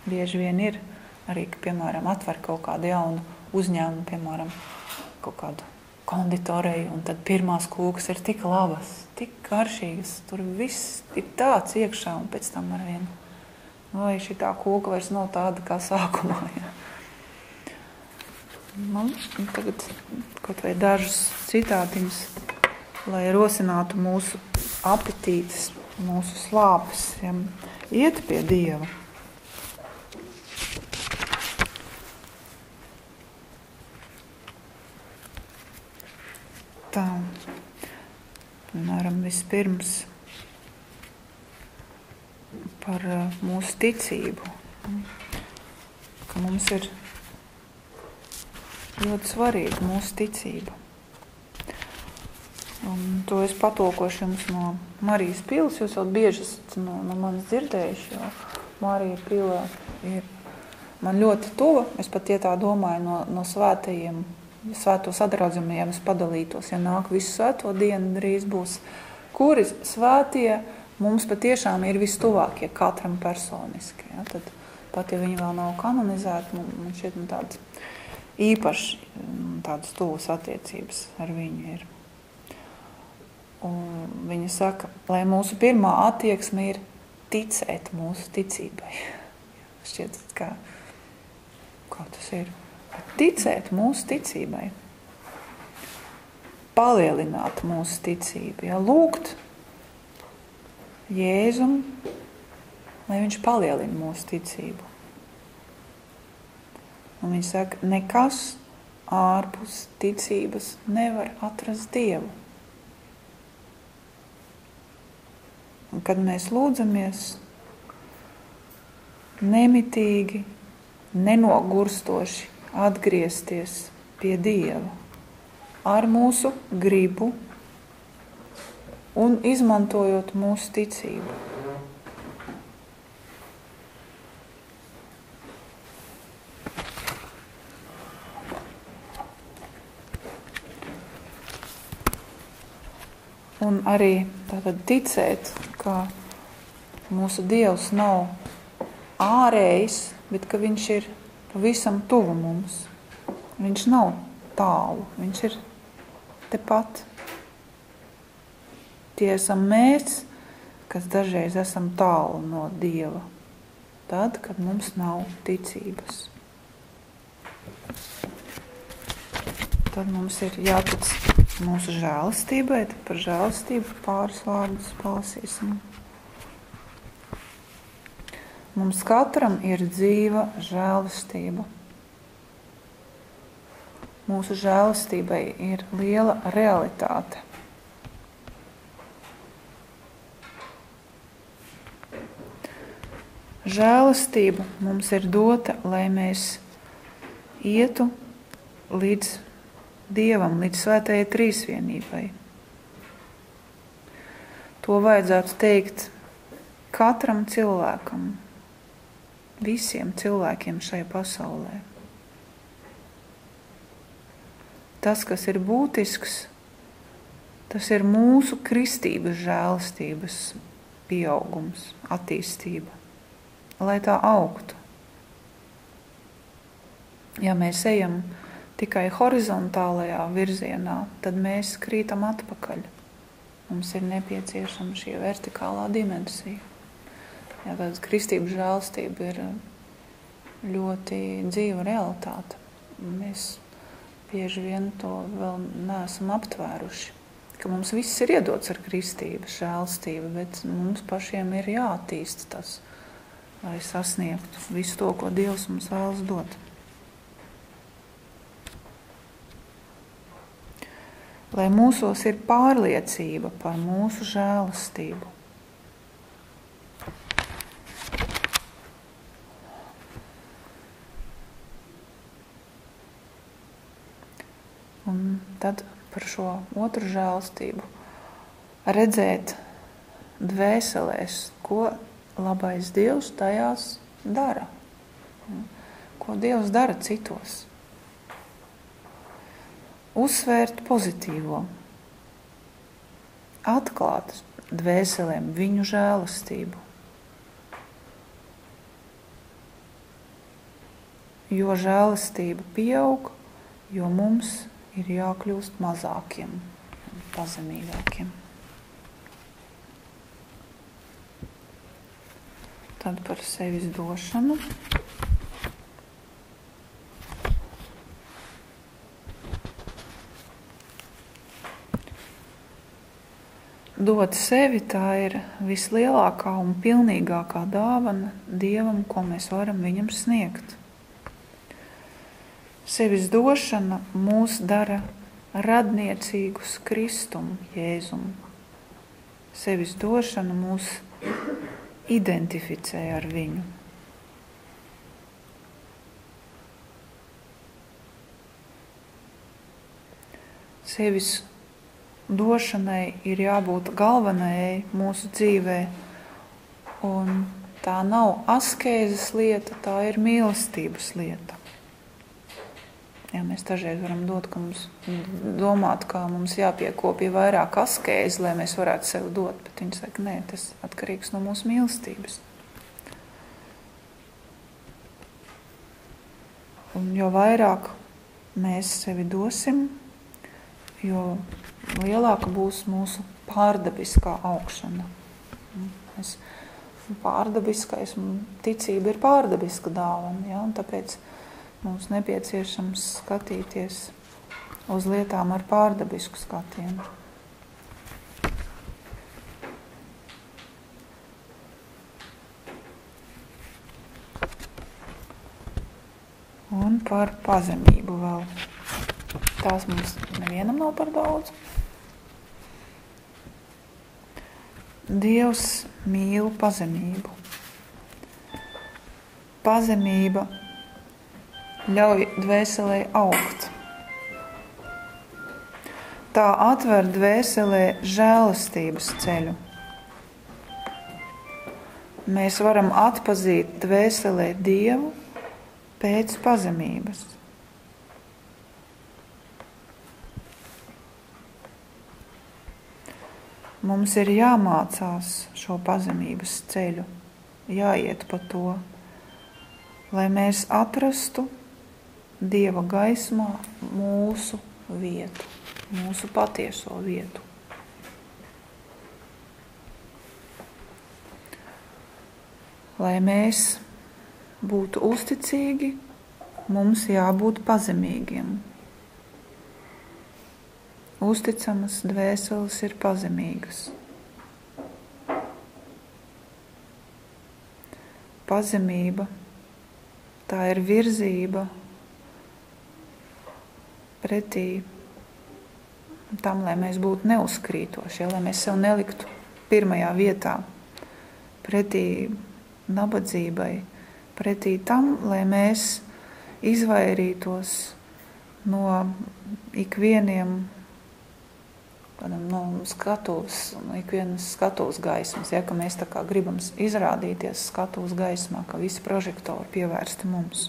bieži vien ir, arī, ka, piemēram, atver kaut kādu jaunu uzņēmumu, piemēram, kaut kādu konditoreju, un tad pirmās kūkas ir tik labas, tik garšīgas, tur viss ir tāds iekšā, un pēc tam ar vienu. Vai šitā kūka vairs nav tāda kā sākumā. Ja. Tagad kaut vai dažus citātiņus, lai rosinātu mūsu apetītes, mūsu slāpes, ja, iet pie Dieva. Tā, piemēram, vispirms par mūsu ticību, ka mums ir ļoti svarīga mūsu ticība. Un to es patulkošu jums no Marijas Piles, jūs jau bieži esat no manis dzirdējuši, jo Marija Pile ir man ļoti tuva, es pat tā domāju no svētajiem, svēto sadraudzumi, ja mēs padalītos, ja nāk visu svēto dienu, drīz būs, kuri svētie mums patiešām ir vistuvākie katram personiski. Ja? Tad, pat ja viņi vēl nav kanonizēti, man šķiet tāds īpaši tādas tuvas attiecības ar viņu ir. Un viņa saka, lai mūsu pirmā attieksme ir ticēt mūsu ticībai. Šķiet, kā tas ir? Ticēt mūsu ticībai. Palielināt mūsu ticību. Ja? Lūgt Jēzum, lai viņš palielina mūsu ticību. Un viņi saka, nekas ārpus ticības nevar atrast Dievu. Un kad mēs lūdzamies nemitīgi, nenogurstoši atgriezties pie Dieva ar mūsu gribu un izmantojot mūsu ticību. Un arī tātad ticēt, ka mūsu Dievs nav ārējs, bet ka viņš ir pavisam tuvu mums. Viņš nav tālu, viņš ir tepat. Tie esam mēs, kas dažreiz esam tālu no Dieva, tad, kad mums nav ticības. Tad mums ir jātic mūsu žēlastībai, tad par žēlastību pāris vārdus palasīsim. Mums katram ir dzīva žēlastība. Mūsu žēlastībai ir liela realitāte. Žēlastība mums ir dota, lai mēs ietu līdz Dievam, līdz svētajai trīsvienībai. To vajadzētu teikt katram cilvēkam, visiem cilvēkiem šai pasaulē. Tas, kas ir būtisks, tas ir mūsu kristības žēlastības pieaugums, attīstība, lai tā augtu. Ja mēs ejam tikai horizontālajā virzienā, tad mēs krītam atpakaļ. Mums ir nepieciešama šī vertikālā dimensija. Ja tāda kristības žēlastība ir ļoti dzīva realitāte. Mēs bieži vien to vēl neesam aptvēruši. Ka mums viss ir iedots ar kristības žēlastību, bet mums pašiem ir jāattīsta tas, lai sasniegtu visu to, ko Dievs mums vēlas dot. Lai mūsos ir pārliecība par mūsu žēlastību. Un tad par šo otru žēlastību redzēt dvēselēs, ko labais Dievs tajās dara. Ko Dievs dara citos. Uzsvērt pozitīvo, atklāt dvēselēm viņu žēlastību. Jo žēlastība pieaug, jo mums ir jākļūst mazākiem, pazemīgākiem. Tad par sevis došanu. Dot sevi, tā ir vislielākā un pilnīgākā dāvana Dievam, ko mēs varam viņam sniegt. Sevis došana mūs dara radniecīgus Kristumu, Jēzumu. Sevis došana mūs identificē ar viņu. Sevis došanai ir jābūt galvenajai mūsu dzīvē, un tā nav askēzes lieta, tā ir mīlestības lieta. Ja mēs dažreiz varam domāt, ka mums jāpiekopja vairāk askēzi, lai mēs varētu sev dot, bet viņi saka, nē, tas atkarīgs no mūsu mīlestības. Un jo vairāk mēs sevi dosim, jo lielāka būs mūsu pārdabiskā augšana. Pārdabiskais, ticība ir pārdabiska dāvana, ja? Un tāpēc mums nepieciešams skatīties uz lietām ar pārdabisku skatienu. Un par pazemību vēl. Tās mums nevienam nav par daudz. Dievs mīl pazemību. Pazemība ļauj dvēselē augt. Tā atver dvēselē žēlastības ceļu. Mēs varam atpazīt dvēselē Dievu pēc pazemības. Mums ir jāmācās šo pazemības ceļu, jāiet pa to, lai mēs atrastu Dieva gaismā mūsu vietu, mūsu patieso vietu. Lai mēs būtu uzticīgi, mums jābūt pazemīgiem. Uzticamas dvēseles ir pazemīgas. Pazemība, tā ir virzība pretī tam, lai mēs būtu neuzkrītoši, lai mēs sev neliktu pirmajā vietā, pretī nabadzībai, pretī tam, lai mēs izvairītos no ikvieniem no ikvienas skatuves gaismas, ka mēs tā kā gribam izrādīties skatuves gaismā, ka visi prožektori pievērsti mums.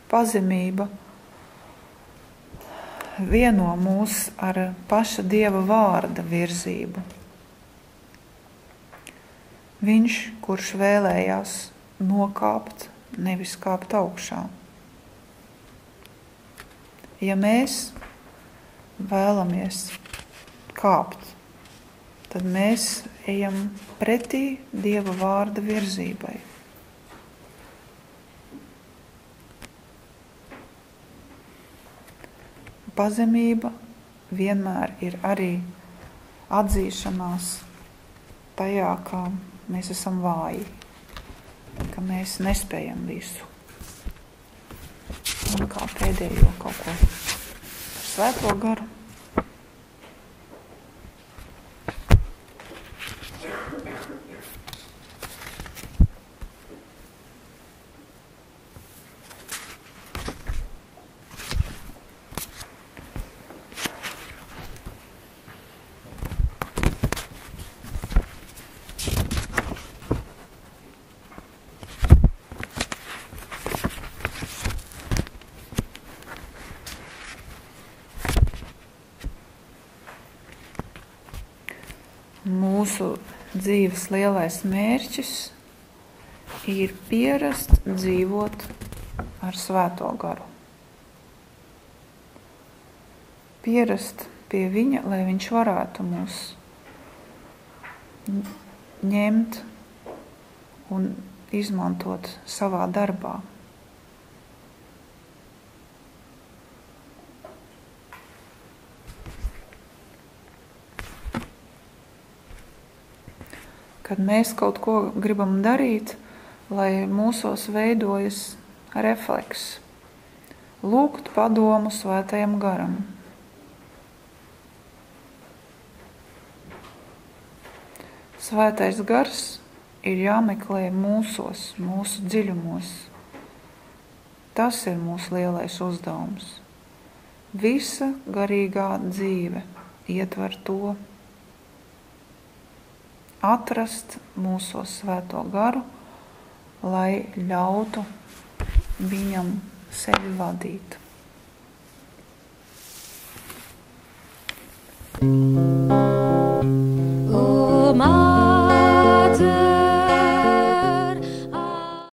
Pazemība vieno mūs ar paša Dieva vārda virzību. Viņš, kurš vēlējās nokāpt, nevis kāpt augšā. Ja mēs vēlamies kāpt, tad mēs ejam pretī Dieva vārda virzībai. Pazemība vienmēr ir arī atzīšanās tajā, ka mēs esam vāji, ka mēs nespējam visu. Un kā pēdējo kaut ko Svēto garu. Mūsu dzīves lielais mērķis ir pierast dzīvot ar Svēto garu. Pierast pie viņa, lai viņš varētu mūs ņemt un izmantot savā darbā. Kad mēs kaut ko gribam darīt, lai mūsos veidojas refleks, lūgt padomu Svētajam garam. Svētais gars ir jāmeklē mūsos, mūsu dziļumos. Tas ir mūsu lielais uzdevums. Visa garīgā dzīve ietver to, atrast mūsos Svēto garu, lai ļautu viņam sevi vadīt.